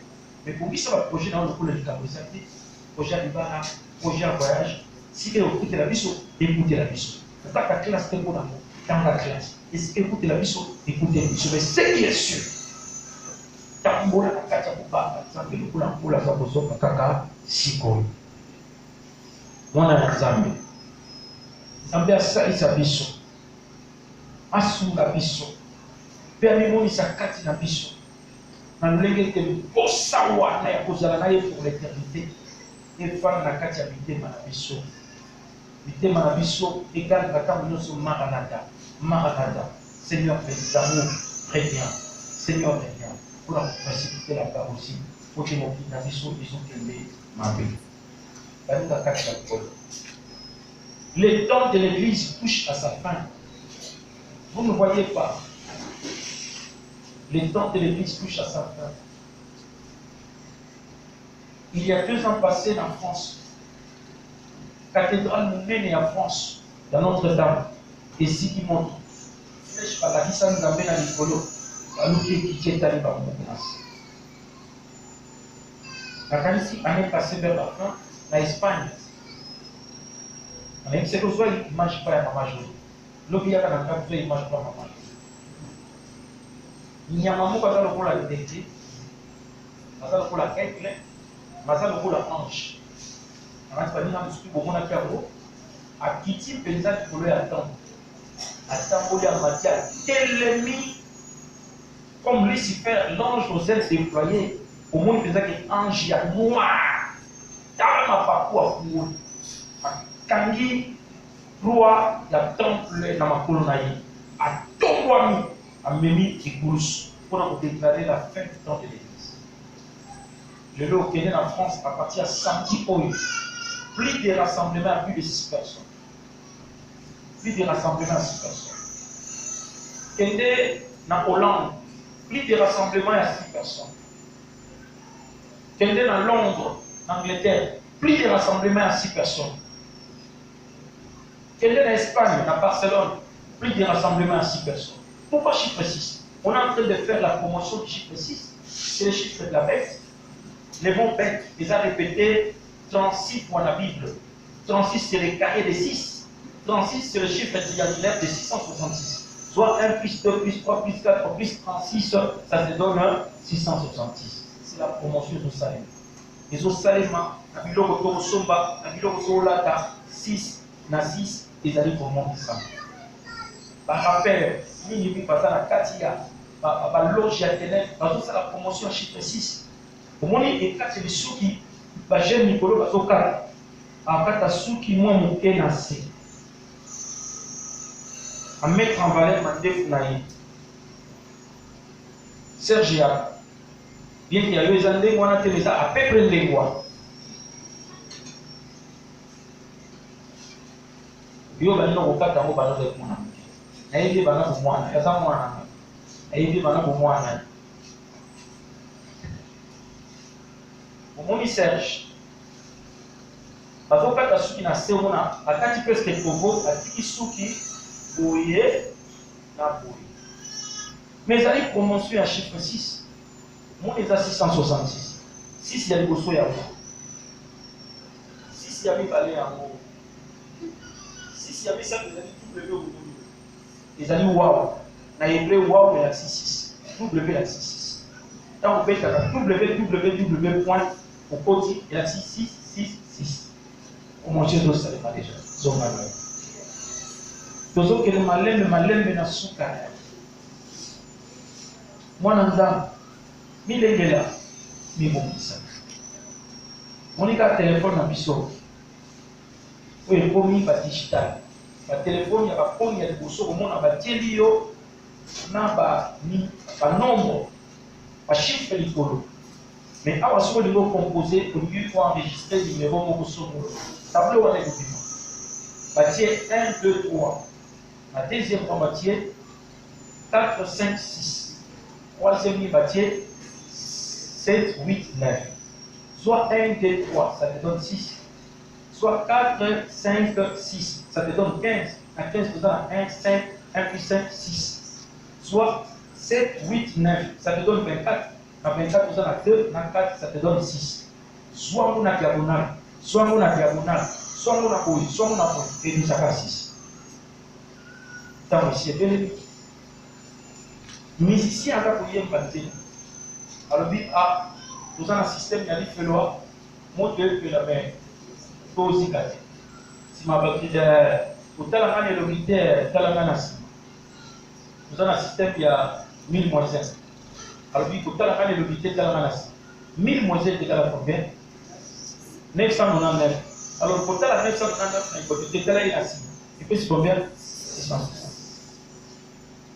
Mais pour qui ça va projet dans le coup de l'habitabilité, projet à l'Ibara, projet à voyage, si vous écoutez la mission, écoutez la mission. C'est pas ta classe tempo dans la classe. Écoutez la mission, écoutez la mission. Mais c'est qui est sûr. Tambo la kaka kuba, zambe le coup la zabozo kaka siko. Mwana zambe. Zambe asa isa biso. Asunga biso. Pe amimoni sakati na biso. Na lenge ke bosa wana ya kozala na ye pour l'éternité. Et femme na kati ya bitema na biso. Bitema na biso égal kata nyonso maranatha. Maranatha. Seigneur fais d'amour, reviens. Seigneur reviens. Pour la précipiter la part aussi. Pour que mon fils na biso ils ont aimé ma vie. Banuka kati ya Paul. Le temps de l'église touche à sa fin. Vous ne voyez pas. Le temps de l'église touche à sa fin. Il y a 2 ans passés en France, cathédrale née en France, dans Notre-Dame, et si qui montre, flèche par la Rissan Gambé à Nicolo, à l'outil qui est allé par mon place. La Galicie, année passée vers la fin, en Espagne, on a une séquence où il ne mange pas à ma majorité. L'objet à la Gambé, il ne mange pas à ma majorité. Il y a un moment où il y a le rôle à l'identité, il y a le rôle à quelqu'un, maza lokola ange nakati baninga mosusu bomona kiango akiti mpenza likolo ya ntango attamboli en matière, télémi, comme Lucifer, l'ange aux ailes déployées, au moins il faisait que ange noir, dans ma parcours, Kangi, roi, il y a temple dans ma colonie, à Tongwami, à Memi et Goulous, pour déclarer la fin du temps de l'église. Je l'ai obtenu en France à partir de samedi au plus de rassemblements à plus de 6 personnes. Plus de rassemblements à 6 personnes. Kende en Hollande, plus de rassemblements à 6 personnes. Kende en Londres, en Angleterre, plus de rassemblements à 6 personnes. Kende en Espagne, à Barcelone, plus de rassemblements à 6 personnes. Pourquoi chiffre 6? On est en train de faire la promotion du chiffre 6. C'est le chiffre de la bête. Les mots bêtes, ils ont répété 36 fois la Bible. 36 c'est le carré de 6. 36 c'est le chiffre triangulaire de 666. Soit 1 plus 2 plus 3 plus 4 plus 36, ça te donne 666. C'est la promotion de Salem. Les autres Salem, la Bible de Somba, la Bible de Olata, 6 na 6, ils allaient pour monter ça. Par rappel, il n'y a pas la Katia, par loge à ténèbres, c'est la promotion chiffre 6. Au moins, il y a des sous qui, j'aime Nicolas, parce que en fait, les sous qui m'ont monté dans C. À mettre en valeur ma défounaille. Serge, bien qu'il y ait des années, moi, on a télé ça à peu près les voix. Yo, ben non, au cas où on va nous répondre. Aïe, ben non, pour moi, il y a ça, moi, aïe, ben non, pour moi, mon Serge, parce que quand tu as fait ça, quand tu peux se trouver, tu as bouillé, mais ça est promotion à chiffre 6. Moi, il y a 666. 6, il y a des bossos à moi. 6, il y a des balais à moi. 6, il y a des ça, il y a des W au bout. Les amis, waouh. Dans l'hébreu, waouh, il y a 6. W, il y a 6. Quand vous faites www. Au côté, il y a 6. Comment je dois ça pas déjà? Toujours que le malin me n'a souka. Moi, nanda, mi lengela, mi bon ça. On est à téléphone en biseau. Oui, promis par digital. Par téléphone, il y a pas promis, il y a des bossos, au monde, il y a télio, n'a pas ni par nombre, par chiffre l'écolo. Mais à ce niveau composé, pour lui, faut enregistrer le numéro mon tableau avec le document. Bâtier 1, 2, 3. La deuxième bâtier 4, 5, 6. Troisième bâtier 7, 8, 9. Soit 1, 2, 3, ça te donne 6. Soit 4, 5, 6, ça te donne 15. À 15, tu donnes 1, 5, 1 plus 5, 6. Soit 7, 8, 9, ça te donne 24. À 24, tu donnes 2, à 4, ça te donne 6. Soit on a diagonale, soit on a diagonale, soit on a couille, soit on a couille, et nous avons 6. Tant ici, bien aimé. Musicien a couillé un pâté. Alors, nous avons un système qui a dit que l'on monte que la main. Aussi, si ma batterie de Talangana et le militaire Talangana, nous avons un système qui a 1000 moins 5. Alors, pour Talangana et le militaire Talangana, 1000 moins 5 égale à combien? 999. Alors, pour Talangana 999, il faut que il peut se combien? 600.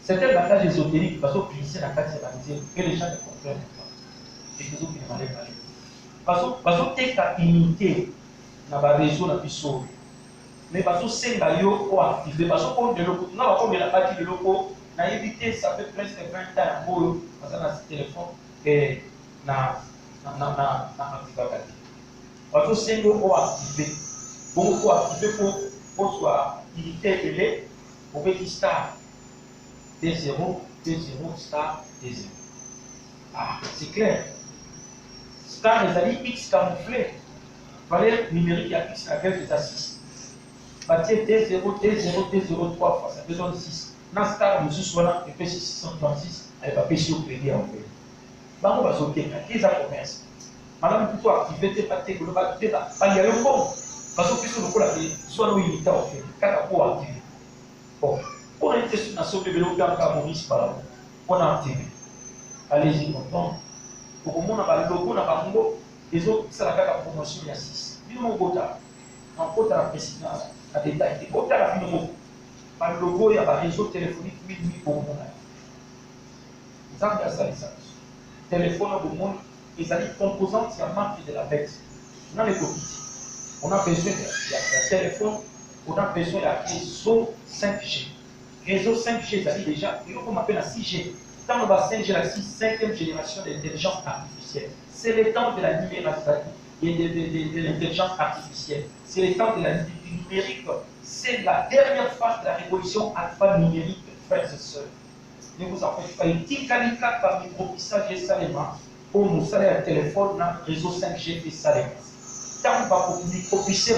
C'est un bagage ésotérique parce que c'est la carte que les gens ne comprennent pas. C'est quelque chose qui ne m'allait pas. Parce que tu as imité. Na ba réseau na biso mais parce que c'est ngayo ou activé parce que on de loko na ba comme la partie de loko na éviter ça fait presque 20 ans pour parce que na téléphone et na activateur parce que c'est ngayo ou activé bon ou activé pour soit unité élé pour petit star D0 star D0 ah c'est clair star les alliés X camouflé valeur numérique à X avec les 6. Bâtir T0, T0, 3 fois, ça te donne 6. Dans ce cas, nous sommes là, et puis 636, elle va pêcher au crédit en fait. On va sauter, qui est à commerce. Madame, plutôt activer tes pâtés, que le va tout là. Il y a le bon. Parce que puisque le coup là, soit nous imiter en fait, quand on peut activer. Bon, Pour une destination de vélo, Maurice, on a un TV. Allez-y, content. Pour le monde, on a le logo, on a le logo. Les autres, c'est la promotion, il y a 6. Dis mon gota. En côte à la présidence, à détail. Et gota la binomo. Par le logo, il y a un réseau téléphonique 8000 pour le monde. Ils ont bien ça, les services. Téléphone au monde, ils ont des composantes, c'est la marque de la bête. On a les copies. On a besoin d'un téléphone, on a besoin d'un réseau 5G. Réseau 5G, ça dit déjà, il faut qu'on appelle la 6G. Quand on va 5G, la 5e génération d'intelligence artificielle. C'est le temps de la numérique et de l'intelligence artificielle. C'est le temps de la, du numérique. C'est la dernière phase de la révolution alphanumérique, frères et sœurs. Ne vous en faites pas. Il dit qu'il y a par micropissage et saléma pour nous saler un téléphone dans le réseau 5G et saléma. Quand on va micropisser,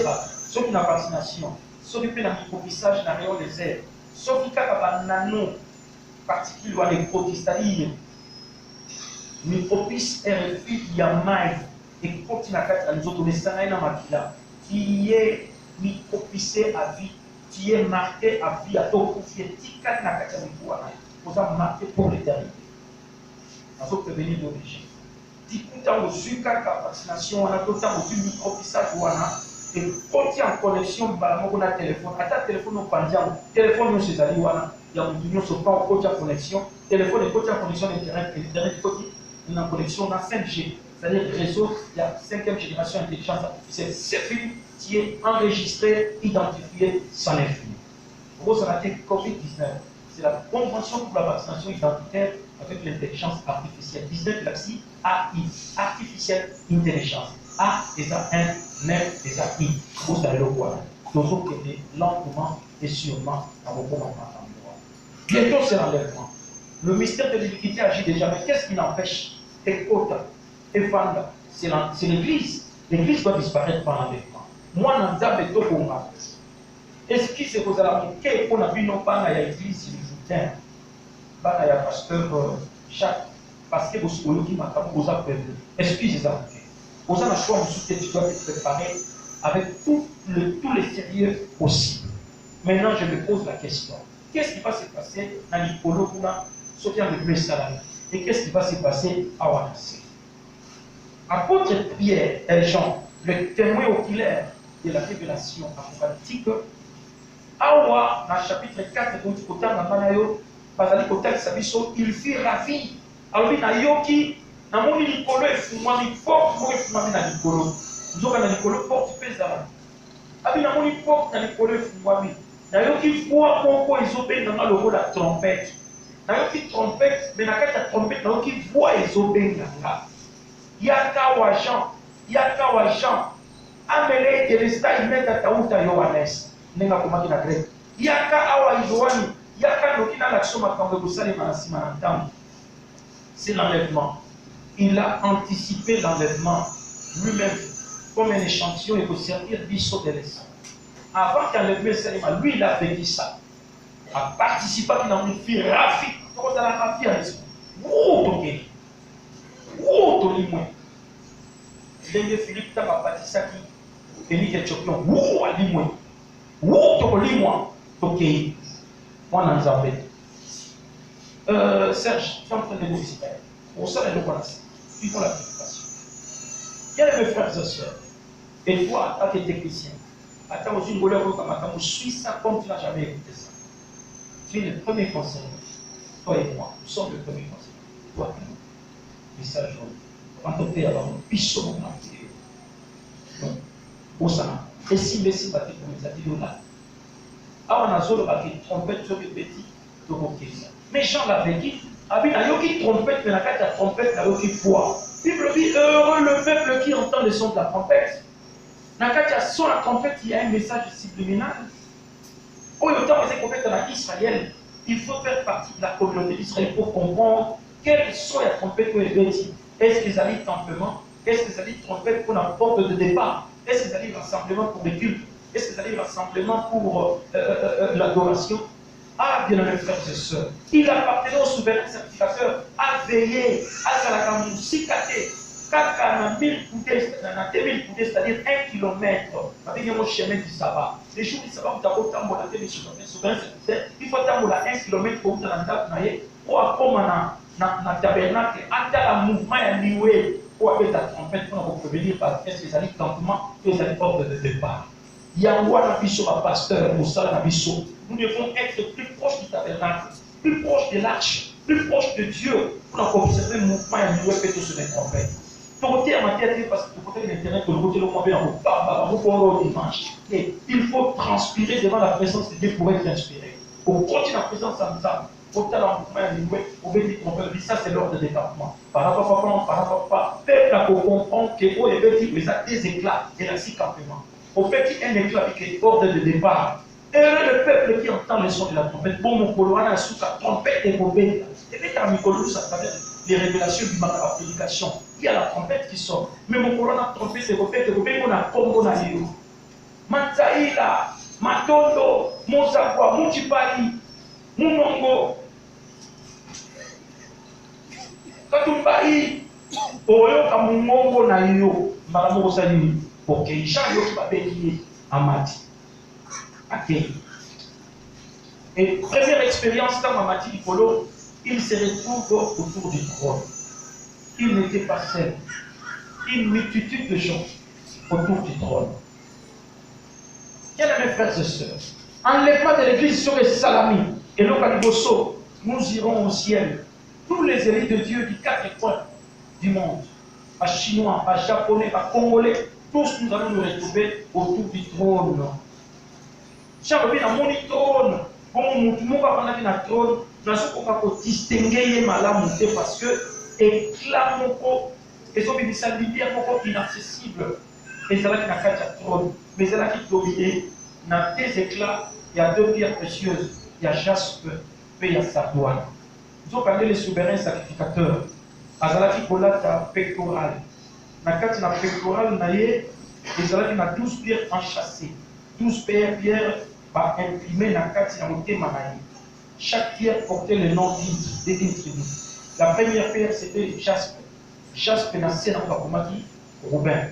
ceux qui n'ont pas vaccination, ceux qui ont un micropissage dans le rayon des airs, ceux qui ont un nano particulier ou des protistes, c'est-à-dire micropisse RFI, il y a maille et continue à faire les autres, les sangs dans ma qui est micropissé à vie, qui est marqué à vie, à tout confier, qui est marqué vous avez marqué pour l'éternité. Dans ce prévenir d'origine. Dit temps aussi, quand la vaccination, on a tout le temps aussi micropissage, et quand il y a en connexion, on a téléphone, à ta téléphone, on prend téléphone, chez Ali, il y a une se prend en connexion, téléphone et côté en connexion Internet, Internet côté, on a en connexion, on a 5G, c'est-à-dire réseau, il y a 5e génération d'intelligence artificielle, c'est fini, qui est enregistré, identifié, sans infini. Pour ça, on a été COVID-19. C'est la convention pour la vaccination identitaire avec l'intelligence artificielle. 19 l'axi AI, artificielle intelligence. A déjà 1, 9 déjà I. Vous allez le voir. Nous autres qui lentement et sûrement dans vos moments. Bientôt c'est l'enlèvement. Le mystère de l'iniquité agit déjà, mais qu'est-ce qui l'empêche? Et autres, et Fanda, c'est l'Église. L'Église doit disparaître par l'enlèvement. Moi, dans le Tokonga, est-ce que c'est vous allez dire qu'on a vu non pas dans l'église, il joue pas dans le pasteur chaque parce que vous qui m'a vous a prévenu. Excusez-moi. Vous avez un choix de tu dois être préparé avec tous les sérieux possibles. Maintenant, je me pose la question. Qu'est-ce qui va se passer dans l'Ipolo ce qui a le plus salarié? Et qu'est-ce qui va se passer à Wanasé? Apôtre Pierre et Jean, le témoin oculaire de la révélation apocalyptique, Awa, dans le chapitre 4, quand tu côté dans Manayo, Bazali côté Sabiso, il fut ravi. Alors, il y a Yoki, dans mon Nicolo, et Fumwa, il porte, moi, il Fumwa, dans Nicolo. Nous avons dans Nicolo, porte, pèse là. Abi, dans mon porte, dans Nicolo, et Fumwa, dans Yoki, voit pourquoi ils obéissent dans le rôle de la trompette. Dans Yoki, trompette, mais dans la trompette, dans Yoki, voit ils obéissent dans là. Yaka wa Jean, Yaka wa Jean, Amele, et les stages, mettent à Taouta Yohannes. Nenga komaki na grec. Yaka awa izoani, yaka lokina l'action makambo kusali manasima na ntambo. C'est l'enlèvement. Il a anticipé l'enlèvement lui-même comme un échantillon et pour servir biso de l'essence. Avant qu'enlèvement Salima, lui il a vécu ça. A participé à une fille rafi. Comment ça la rafi à l'esprit? Ouh, ok. Ouh, tolimoué. Denge Philippe Tama Patisaki, Élie Etchopion. Ouh, alimoué. Ouh, tolimoué. Ok. Moi, dans Zambé. Serge, tu es en train de nous visiter. On sort les lois. Suivons la préoccupation. Il y a mes frères et sœurs. Et toi, à tes techniciens, attends aux une voleur comme je suis ça comme tu n'as jamais écouté ça. Tu es le premier conseiller. Toi et moi, nous sommes le premier conseiller. Toi et moi. Message quand on fait avoir un pichon dans la vidéo. Donc, au sein, et si les si battent pour les vidéos là. Ah, on a zolo qui trompette sur les petits, de mais Jean l'avait dit, il y a qui trompette, mais la carte de la trompette, il y a qui foi. Bible dit, heureux le peuple qui entend le son de la trompette. Dans la carte de son de la trompette, il y a un message subliminal. Au lieu de compétents dans Israël, il faut faire partie de la communauté d'Israël pour comprendre quelles sont les trompettes que les bêtises. Est-ce qu'ils allaient simplement? Est-ce qu'ils allaient trompettes pour la porte de départ? Est-ce qu'ils allaient rassemblement pour les cultes? Est-ce qu'ils allaient rassemblement pour l'adoration? Ah, bien aimés frères et sœurs, il appartenait au souverain sacrificateur à veiller à la musique. Kaka 1000 coudées, 2000 coudées, c'est-à-dire 1 km. Avec mon chemin du sabbat. Les jours du sabbat, vous avez autant de la il faut attendre 1 km pour vous aller pour apprendre dans tabernacle. Attends le mouvement à l'oué pour avec la trompette pour vous prévenir parce que c'est un campement et c'est porte de départ. Il y a un roi à pasteur, Moussa Nabiso. Nous devons être plus proches du tabernacle, plus proches de l'arche, plus proches de Dieu pour observer le mouvement à l'oué et tout sur les trompettes. Côté en matière parce que côté de l'intérêt, que le côté le dimanche. Et il faut transpirer devant la présence de Dieu pour être inspiré. Pour continuer la présence de ça, pour faire un mouvement, ça c'est l'ordre de décampement. Par rapport, peuple à comprendre que au il y a des éclats et la six campements. Au petit un éclat qui est ordre de départ. Heureux le peuple qui entend le son de la trompette. Bon, mon coloana sous la trompette et mobile. Et puis, à Mikolou, ça s'appelle les révélations du manque de prédication. Il y a la trompette qui sort. Mais mon colonna trompette et mobile, on a comme on a eu. Manzaïla, Matondo, Mozakwa, Moutipali, Mounongo, Katumbai, Oyo Kamungongo na yo, Malamo Salini, pour que Jean Yo Babeli Amati. Ok. Et première expérience dans Amati Nicolo, il se retrouve autour du trône. Il n'était pas seul. Une multitude de gens autour du trône. Bien mes frères et sœurs, enlèvement de l'église sur les Salami et le Kaliboso, nous irons au ciel. Tous les élites de Dieu du 4 coins du monde, à Chinois, à Japonais, à Congolais, tous nous allons nous retrouver autour du trône. Chaque fois, dans mon trône, bon, tout le monde va prendre un trône, nous allons distinguer malamu parce que éclat moko, et son ministère lumière moko inaccessible. Et c'est là qu'il y a 4 trônes. Mais c'est là qui domine. Dans des éclats, il y a 2 pierres précieuses. Il y a jaspe et il y a sardoine. Nous avons parlé des souverains sacrificateurs. Azalaki Bolata pectoral. Dans le cas de la pectorale, il y a 12 pierres enchâssées. 12 pierres imprimées dans le cas de la chaque pierre portait le nom des tribus. La première pierre, c'était jaspe. Jaspe n'a pas de Robin.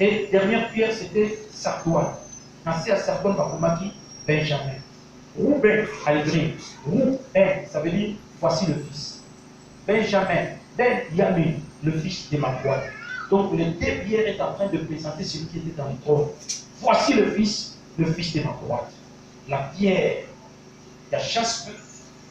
Et dernière pierre, c'était sardoine. Nassé à sardoine par Komaki, Benjamin. Rouben à l'hébreu. Rouben, ça veut dire voici le fils. Benjamin, Ben Yamin, le fils de ma boîte. Donc les 2 pierres est en train de présenter celui qui était dans le trône. Voici le fils de ma boîte. La pierre, il y a jaspe,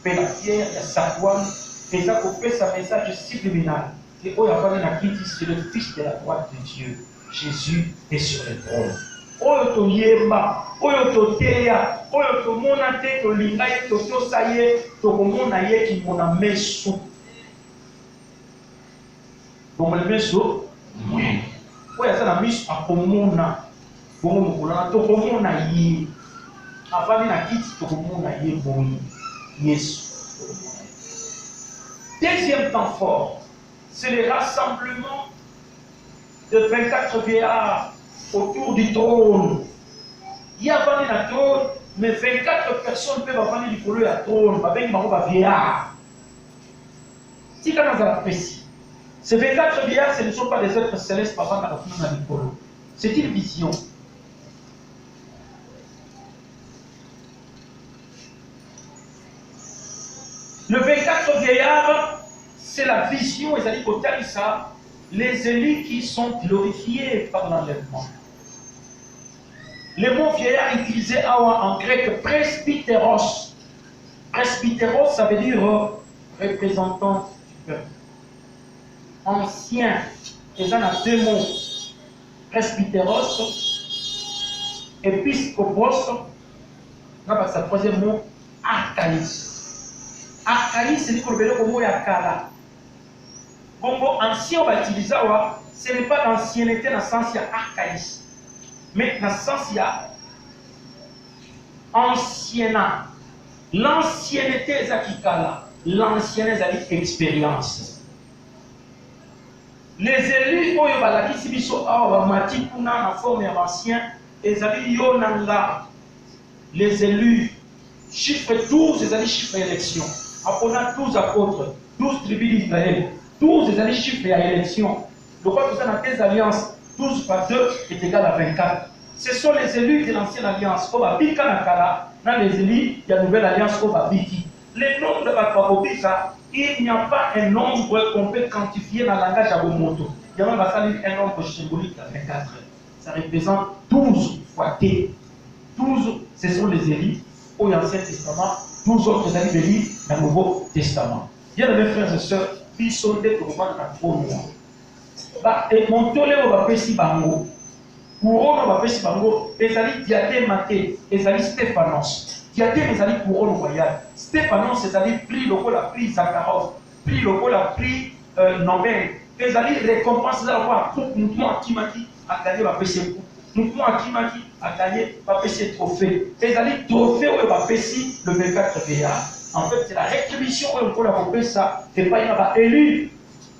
puis la pierre, il y a sardoine, et ça coupé sa message subliminal. Et où il y a c'est le fils de la droite de Dieu. Jésus est sur le trône. Oyo to yemba, oyo to teya, oyo to monate, to lingaye, to tosaye, to komona ye ki mona meso. Bon le meso, oui. Oya ça na miso akomona. Bon mokolana to komona ye. Afami na kiti to komona ye boyi. Yesu. Deuxième temps fort, c'est le rassemblement de 24 vieillards autour du trône. Il y a pas de trône, mais 24 personnes peuvent avoir du collier à trône, avec un vieillard. Si quand on a apprécié, ces 24 vieillards, ce ne sont pas des êtres célestes par rapport à la trône. C'est une vision. Le 24 vieillards, c'est la vision, et c'est-à-dire qu'au Tarissa, les élus qui sont glorifiés par l'enlèvement. Le mot vieillard utilisé en grec, presbyteros. Presbyteros, ça veut dire représentant du peuple. Ancien, et ça a 2 mots. Presbyteros, épiscopos, ça le 3e mot, archaïs. Archaïs, c'est dit qu'on le mot yakala. Bon, ancien, on va utiliser, ce n'est pas l'ancienneté dans le sens il y a archaïsme, mais dans le sens il y a ancienna. L'ancienneté est akikala, l'ancienneté est expérience. Les élus, oyo balaki sibiso awa mati kuna na forme ya ancien, ezali yonanga. Les élus, chiffre 12, ezali chiffre élection. Après 12 apôtres, 12 tribus d'Israël. 12 les années chiffres à l'élection. Le roi tout ça dans tes alliances, 12 par 2 est égal à 24. Ce sont les élus de l'ancienne alliance. Dans les élus, il y a une nouvelle alliance. Les nombres de Bakabobika, il n'y a pas un nombre qu'on peut quantifier dans le langage à Bomoto. Il y a même un nombre symbolique à 24. Ça représente 12 fois T. 12, ce sont les élus au Ancien Testament, 12 autres élus dans le Nouveau Testament. Bien mes frères et sœurs, ils sont des commandements pour nous. Et mon tolé va pési bango. Couronne va pési bango. Ezali diadématé, ezali Stéphanos. Diadème ezali couronne royale. Stéphanos ezali prix local la prix Zakharov, prix local la prix Nobel. Ezali récompense là voir pour moi qui m'a dit à gagner va pési. Moi qui m'a dit à gagner va pési trophée. Ezali trophée où va pési le 24 février. En fait, c'est la rétribution où on peut la couper ça. Et pas il va élu.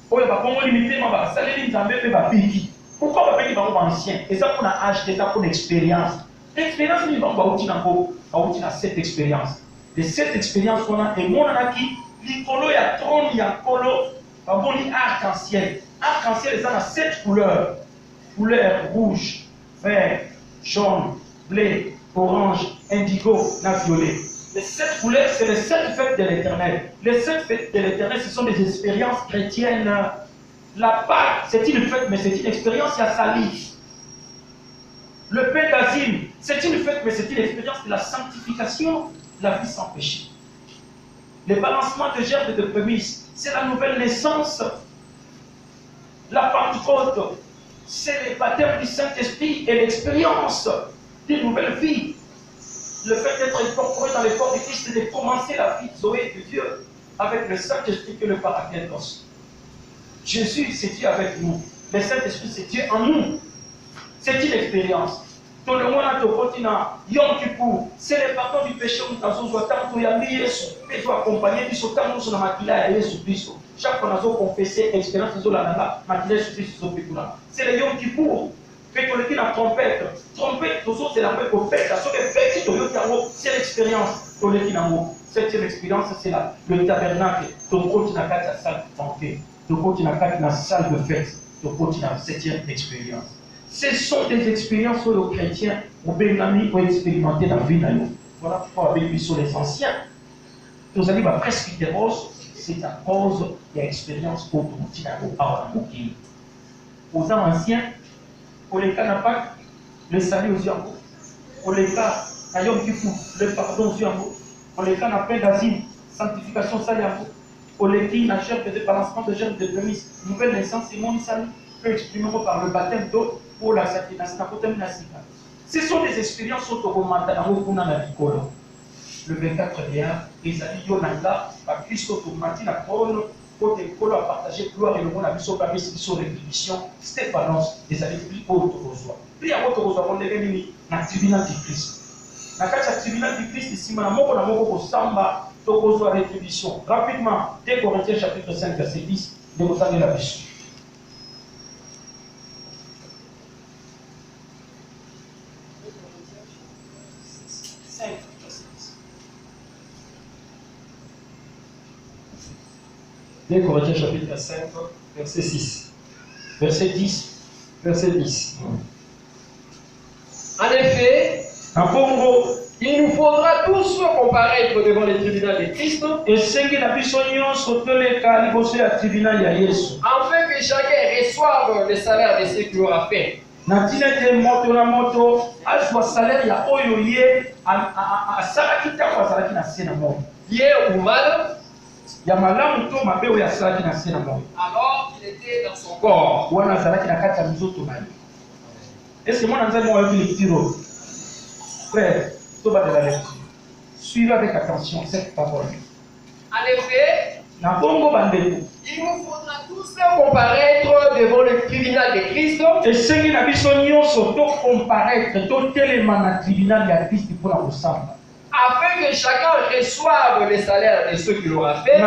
Où il va pas limiter, il va saler les zambés, il va piquer. Pourquoi on va payer les anciens? Et ça pour âge, c'est ça pour l'expérience. L'expérience, il va cette expérience. De cette expérience qu'on a, et moi, on a qui, l'icolo, il y a trône, il y a colo, il y a arc-en-ciel. Arc-en-ciel, ça a 7 couleurs. Couleurs rouge, vert, jaune, bleu, orange, indigo, violet. Les 7 couleurs, c'est les 7 fêtes de l'éternel. Les 7 fêtes de l'éternel, ce sont des expériences chrétiennes. La Pâque, c'est une fête, mais c'est une expérience, il y a salif. Le Pédazime, c'est une fête, mais c'est une expérience de la sanctification de la vie sans péché. Le balancement de gerbes et de prémices, c'est la nouvelle naissance. La Pentecôte, c'est le baptême du Saint-Esprit et l'expérience d'une nouvelle vie. Le fait d'être incorporé dans les corps du Christ et de commencer la vie de Zoé de Dieu avec le Saint-Esprit que le Paraclétos. Jésus, c'est Dieu avec nous. Le Saint-Esprit, c'est Dieu en nous. C'est une expérience. Tout le monde a tout continent. Yom Kippur, c'est le pardon du péché où nous avons tant de yami Yesu. Et tu accompagner du sautant nous sur la maquilla et Yesu Christ. Chaque fois nous avons confessé expérience de la nana, maquilla Yesu Christ. C'est le Yom Kippur. Fait qu'on est la trompette. Trompette, c'est la même prophète. C'est l'expérience. Septième expérience, c'est le tabernacle. Ton côté n'a pas la salle de banquet. Ton côté n'a pas la salle de fête. Ton côté n'a septième expérience. Ce sont des expériences que les chrétiens ont expérimenté dans la vie. Voilà pourquoi avec lui sur les anciens. Nous allons à presbytéros, c'est à cause de l'expérience pour aux anciens, pour les cas n'a pas le salut aux yeux. Pour les cas à Yom Kippur, le pardon aux yeux. Pour les cas n'a pas d'asile, sanctification salut. Pour les qui n'a gerbe de balancement de gerbe de prémisse, nouvelle naissance et mon salut peut exprimer par le baptême d'eau pour la sanctification. Ce sont des expériences autoromantiques dans la vie. Le 24 juin, les amis Yonanga, par Christ automatique, la parole, côté Kolo a partagé gloire et le monde a vu son papier sur rétribution, Stéphanos, les amis plus hautes aux oies. Puis à votre oies, on est réunis dans le tribunal du Christ. Dans le tribunal du Christ, ici, on a mon samba, aux oies rétribution. Rapidement, 2 Corinthiens chapitre 5, verset 10, de vous avez la vision. Corinthiens chapitre 5, verset 6. Verset 10. Verset 10. En effet, il nous faudra tous comparaître devant les tribunaux de Christ, afin que chacun reçoive le salaire de ce qu'il aura fait. Bien ou mal, alors qu'il était dans son corps. Est-ce que moi, je lecture? Frère, suivez avec attention cette parole. En effet, il nous faudra tous comparaître devant le tribunal de Christ. Et ce qui n'a pas comparaître, tout le tribunal de Christ pour la ressemble. Afin que chacun reçoive le salaire de ce qu'il aura fait.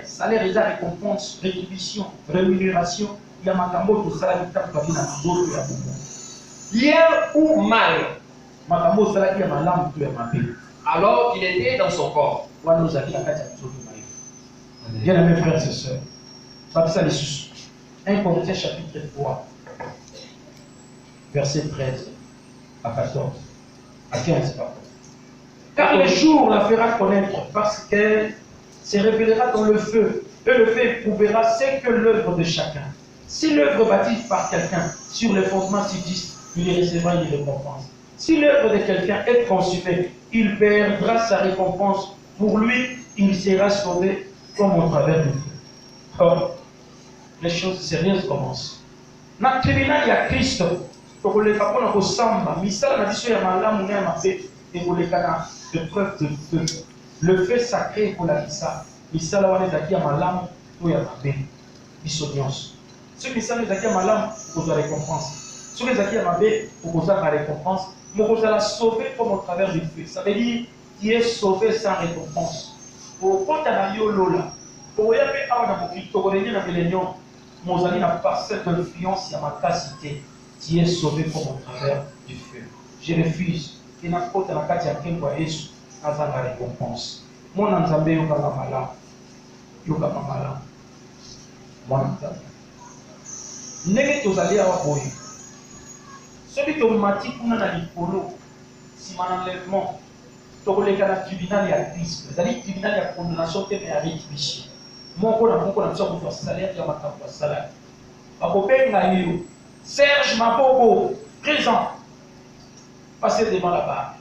Salaire est la récompense, rétribution, rémunération. Il y a makambo tout ça qui tape dans d'autres. Bien ou mal. Alors qu'il était dans son corps. Bien aimés frères et sœurs, 1 Corinthiens chapitre 3, verset 13 à 14, à 15, pardon. Car le jour la fera connaître, parce qu'elle se révélera dans le feu, et le feu éprouvera ce que l'œuvre de chacun. Si l'œuvre bâtie par quelqu'un sur les fondements subsiste, il y recevra une récompense. Si l'œuvre de quelqu'un est consumée, il perdra sa récompense. Pour lui, il sera sauvé comme au travers du feu. Or, les choses sérieuses commencent. Dans le tribunal, il y a Christ. Pour les capons, on a samba. Misala n'a dit sur Yamala, Mouné, Mapé, et pour les canards, de preuve de feu. Le feu sacré pour la Missa. Misala, on est aquí à Malam, ou Yamapé. Dissonance. Ceux qui sont les acquis à Malam, vous avez récompense. Ceux qui sont les acquis à Mapé, vous avez la récompense. Mais vous allez sauver comme au travers du feu. Ça veut dire qu'il est sauvé sans récompense. Pour quand on a eu Lola, pour y aller à un petit peu, Mozali n'a pas cette influence à ma capacité qui est sauvé comme au travers du feu. Je refuse. Et n'a pas de la carte à quel point est la récompense. Mon Nzambe Yokama Mala. Yokama Mala. Mon Nzambe. N'est-ce que allez à Waboy. Celui qui m'a dit qu'on a dit polo, si mon enlèvement, tu as le tribunal et à Christ. Vous allez tribunal et à condamnation, tu es à récupérer. Mon collègue, on a salaire, il y a un salaire. Serge Mabobo, présent. Passez devant la barre.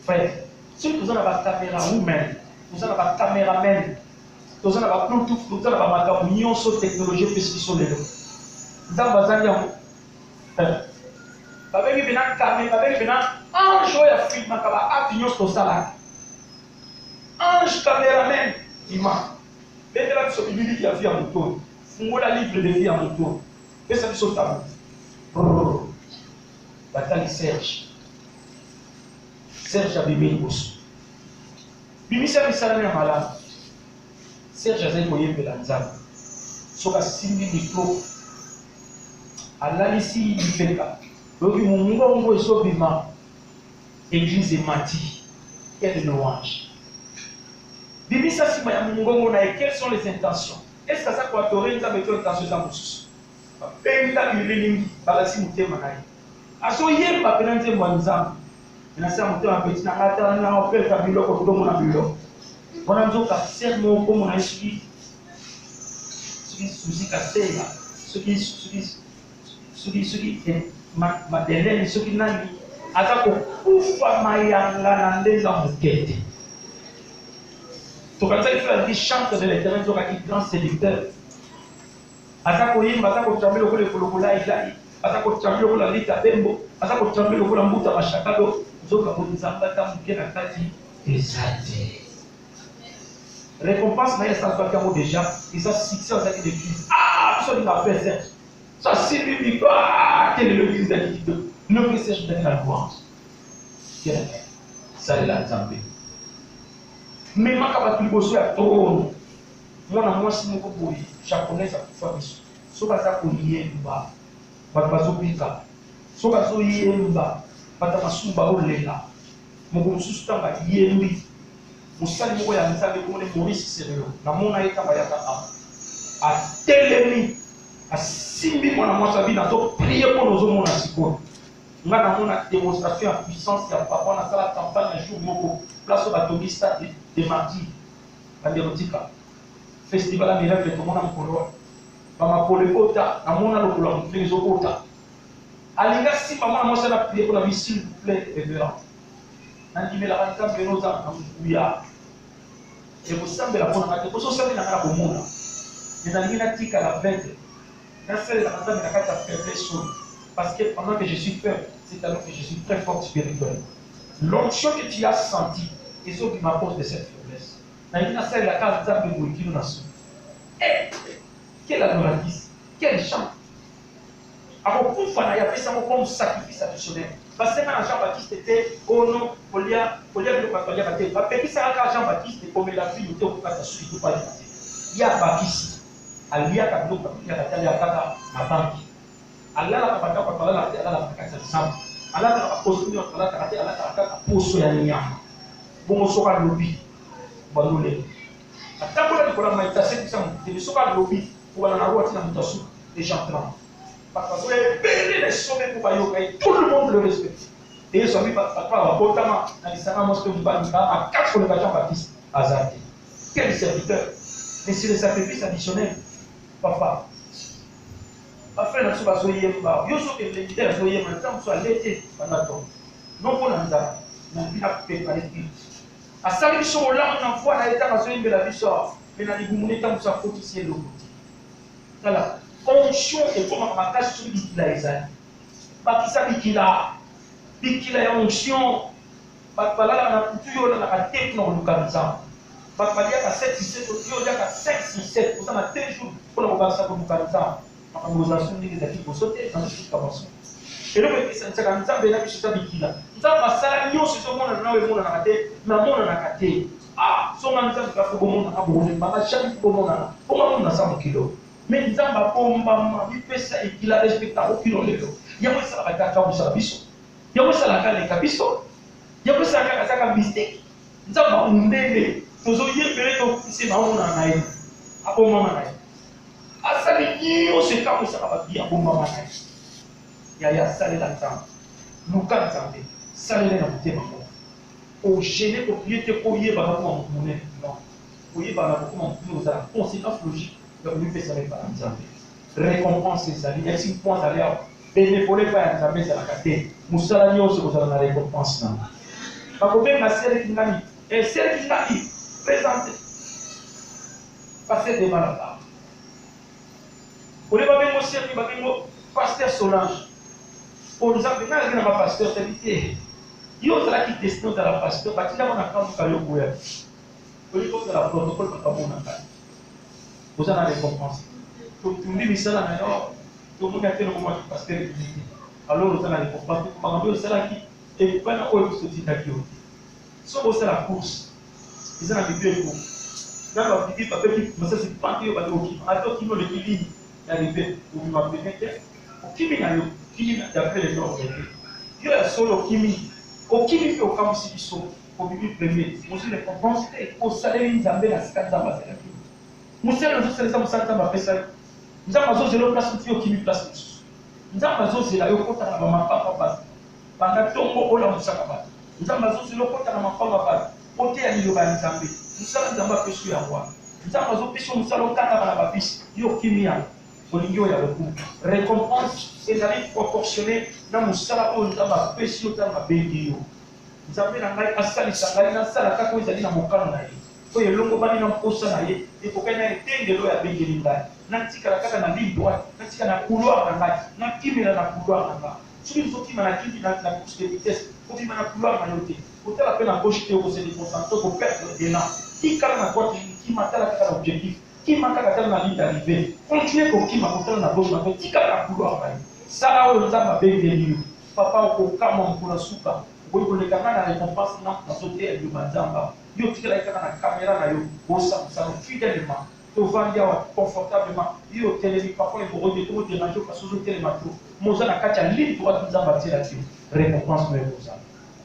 Frère, si vous avez la caméra woman, vous avez la caméraman, vous avez la Bluetooth, vous avez la union sur technologie spécifique sur les deux. Vous avez la caméra. Vous avez la caméra, vous avez un jour à film, vous avez la sur ça. Ange caméraman, il m'a. Mais là, sur une minute, il y a vie à moto. Vous avez la livre de vie à moto. Et ça, c'est ça. Bataille Serge. Serge a bébé le boss. Bimi Serge a été malade. Serge a été moyen de l'anzam. Soka simbi micro. Alalisi ifeka. Donc, mon mungo est so bima. Église est mati. Quelle louange. Bimi sa sima ya mungo na et quelles sont les intentions? Est-ce que ça quoi t'aurais une intention dans mon sous? Penda kilingi balasi mutema naye. Aso yemba penanze mwanzam. Inasema mutema petit na hata na opeleka biloko kudomo na biloko. Bona nzoka sermo komo na ishi. Suki kasela. Suki Madeleine suki nani atako kufa mayanga na ndeza mukete. Tokanza ifla qui chante de l'Éternel nzoka qui grand séducteur. Atako yimba atako chambelo kule kulukula ilai. Atako chambelo kula lita bembo. Atako chambelo kula mbuta mashakado. Nzoka munzamba tamuke na kati ezate. Récompense na yesa kwa kamo déjà. Et ça succès aux actes de Christ. Ah, ça il m'a fait ça. Ça c'est lui quel est le Christ d'activité. Le Christ de la louange. Ça est la Zambie. Mais ma capacité de se faire trop. Moi si mon boy japonais ça fait ça. So ba za ko yemba. Ba ba zo pika. So ba zo yemba. Ba ta masumba olela. Mo susu tamba yembi. Musali moko ya nzambe ko ne Maurice Sérieux. Na mona eta ba ya ta a telemi. Asimbi mwana mwasa bina to prier pour nos hommes sikoyo. Nga na mona démonstration en puissance ya papa na sala campagne un jour moko place ba tobista de mardi ba derotika festival a miracle to mona mkolo ba mapole ota na mona lokolo mfinizo ota alinga simba mwana mwasa na prier pour la vie s'il vous plaît révérend na ndimela ba nzambe noza na mbuya et vous semblez la bonne raté so semblez na kana bomona na ngina tika la vente. Parce que pendant que je suis faible, c'est alors que je suis très fort spirituellement. L'onction que tu as sentie, et ce qui m'apporte de cette faiblesse. Quelle adoratrice, quel chant. Alors, pour faire, il y avait ça comme sacrifice additionnel. Parce que Jean-Baptiste était au nom, il y a Jean-Baptiste, comme la fille était au cas de suite, il y a Baptiste. Alia kadoka ya katali akaka mabanki alala kapata kwa pala alala kakata sam alala kaposo ni alala kakata alala kakata poso ya nyama bongo soka lobi balole Atakola likola maïta c'est ça de soka lobby pour la roi tina mutasu les gens tremblent parce que les sommets pour bayoka et tout le monde le respecte et ils sont mis pas botama na lisanga mosque mbanga à 4 le bâtiment baptiste azati quel serviteur mais c'est le sacrifice additionnel papa afin na suba so yemba yo so ke le leader so yemba tant so l'été banato non pour nza na bien préparer asali biso olamu na foi na eta kaso yembela biso mais na libumuni tant so fotisie le côté voilà onction et comment makasi so bikila ezali bakisa bikila ya onction balala na kutu yo na ka techno lukanza bakbalia ka 7 yo ya ka 5 6 7 pour ça na tel jour pour la bakasa ko lukanza makamozation ndenge za kiko sauter dans ce commencement et le petit ça quand nzambe na biso bikila nzambe asala nyonso so mona na we mona na kate na mona na kate so nzambe ka fo mona na bone ba chaque ko mona ko mona na 100 kilo mais nzambe pomba ma bipesa ekila respecta au kilo lelo yako sala bakaka ko biso yako sala kale kabiso yako sala kaka saka mistake nzambe ndele tozo yebele to se na mona na ye apoma na ye asali nyonso kama saka ba bien apoma na ye ya salé la nzambe luka nzambe salele na motema moko ogene kopiete koyeba na ko mone non koyeba na ko mone ozala conséquence logique de l'upesa par nzambe récompense ezali esi point ali awa bénévole pa ya nzambe ezalaka te mosala nyonso kozala na récompense na bakobenga seleki ngani seleki ngani présente passe devant la table ole babengo seleki babengo pasteur Solange pour nzambe nalaki na bapasteur tabi te yo ozalaki destiné ozala pasteur batindango na kambuka yo boya olingi ozala protocole bakamonaka oza na récompense totundi misala na yo tomoni ate nokomaki pasteur ebimi te alors oza na récompense makambo oyo osalaki ebana oyo biso otindaki yo te soki osala course eza na bibi eko na babibi bapeki masasi pante oyo bali okima ate okimi oleki ligne ya ribe obima pene te okimi na yo okimi d'après les normes yo ya solo okimi mpe okamwisi biso obimi premier mozwi récompense te osaleli nzambe na sika nzambe azelaki mosala ozosalisa mosala nzambe apesaki nzambe azozela place motu yo okimi place mosusu nzambe azozela yo okota na bamapapa bato banda ntongo olamosaka bato nzambe azozela okota na mapamba bato oteya liloba ya nzambe mosala nzambe apesi yo yango wana nzambe azopesi yo mosala okataka na babisi yo okimi yango olingi oyo ya lokumu récompense ezali proportionné na mosala oyo nzambe apesi yo ntango abengi yo nzambe na ngai asalisa ngai nasala kaka oyo ezali na mokano na ye oyo elongo bani na mposa na ye ekokai na etengelo oyo abengeli ngai natikala kaka na ligne droite natika na couloir na ngai nakimela na couloir na ngai soki tozokima na kindi na course de vitesse okima na couloir na yo te kotala mpe na gauche te okose déconcentre koperdre élan tikala na droite kima tala kaka na objectif kima kaka tala na ligne d'arrivée continue kokima kotala na gauche na pe tikala na couloir na ye sala oyo nzambe abengeli yo papa okokama mokolo suka okoki koleka ngai na récompense nazoteya liloba nzamba yo tikala kaka na caméra na yo osala fidèlement tovandi awa confortablement yo otelemi parfois ekokode tokoderange kasi ozotelema to moza na kati ya ligne droite nzambe atielaki récompense no ekozala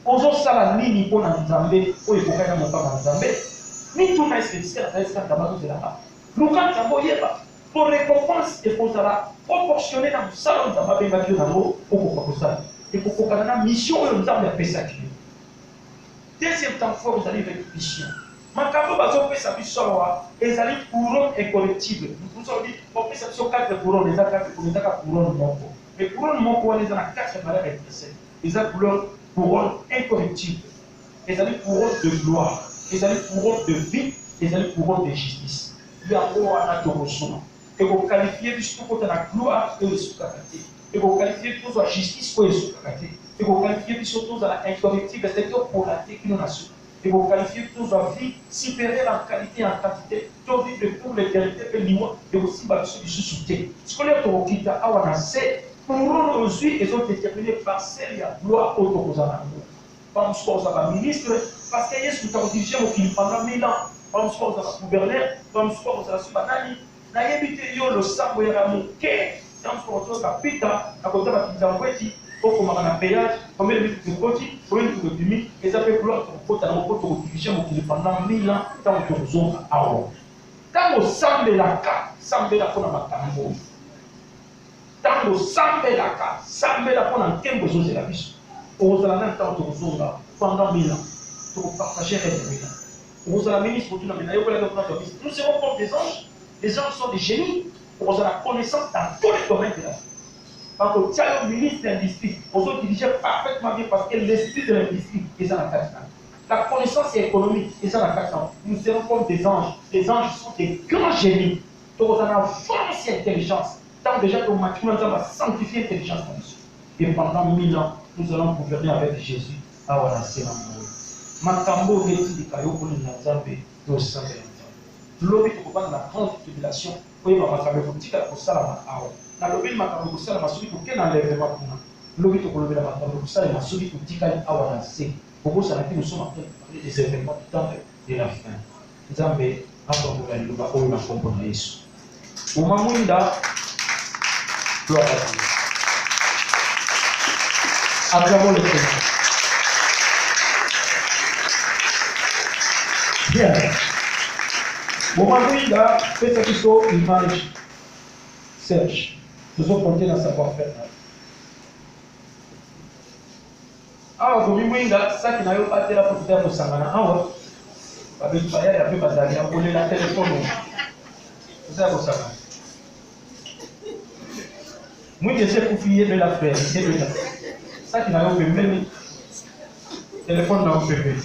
ozosala nini mpo na nzambe oyo ekokai na mokama na nzambe mituna esika nzambe azozelaka luka nzambe oyeba po récompense ekozala proportionné na mosala oyo nzambe abengaki yo nango okoka kosala ekokokana na mission oyo nzambe apesaki yo deuxième temps fort ezali récupération makambo bazopesa biso awa ezali couronne incorruptible ozodi opesa biso 4 couronne ezaka couronne moko mais couronne moko wana eza na 4 valeurs intrinsèques eza couronne incorruptible ezali couronne de gloire ezali couronne de vie ezali couronne de justice yango wana tokosoma ekokalifie biso tokota na gloire oyo esukaka te ekokalifie biso tozwa justice oyo esukaka te ekokalifie biso tozala incorruptible c'est tokola te kino na suka ekokalifie tozwa vie supérieure en qualité et en quantité tovivre pour l'éternité mpe liwa ekosimba biso lisusu te sikoli tokokita awa na se couronne ozwi ezodétermine parcelle ya gloire oyo tokozala nango pamosuka ozala baministre parce que yesu takodirige mokili pendant 1000 ans pamosuka ozala gouverneur pamosuka ozala so banani nayebi te yo losambo yaka moke pamosuka ozoka pita akota bakinzango eti okomaka na péage combien de minutes ekoti combien de minutes ebimi eza mpe gloire tokokota nango mpo tokodirige mokili pendant 1000 ans ntango tokozonga awa Tango sambelaka, sambela pona makambo. Tango sambelaka, sambela pona nkembo zozela biso. Ozala na ntango tozonga, pendant 1000 ans. Pour partager les nous allons ministre nous serons comme des anges. Les anges sont des génies. Nous avons la connaissance dans tous les domaines de la vie. Parce que tu as le ministre de l'industrie. Nous allons diriger parfaitement bien parce que l'esprit de l'industrie est dans la carte. La connaissance est économique est dans la carte. Nous serons comme des anges. Les anges sont des grands génies. Donc nous allons avancer intelligence. Tant déjà que nous allons sanctifier l'intelligence dans nous. Et pendant 1000 ans, nous allons gouverner avec Jésus. Ah voilà, c'est l'amour. Makambo getilika yokoni na Nzambe tosambela Nzambe. Lobi tokobana na grande tribulation oyeba makambo kotika kosalama awa. Na lobi makambo kosalama soki toke na enlèvement kuna. Lobi tokolobela makambo kosalama soki totikali awa na se. Kokosala te nous sommes en train de parler des événements du temps de la fin. Nzambe apangola liloba oyo na kombo na Yesu. Umamwinda gloire à Dieu. Acclamons le Seigneur. Bien. Moment où il a fait ce qu'il faut, image. Serge. Nous avons compté dans le savoir-faire. Alors, vous voyez, ça qui n'a pas été là pour faire le sangana. Alors, avec le paya, il y a plus bazar, il a volé la téléphone. C'est ça pour ça. Moi, je sais pour filer de la faire. Ça qui n'a pas fait même. Téléphone n'a pas fait.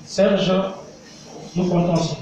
Serge, nous comptons sur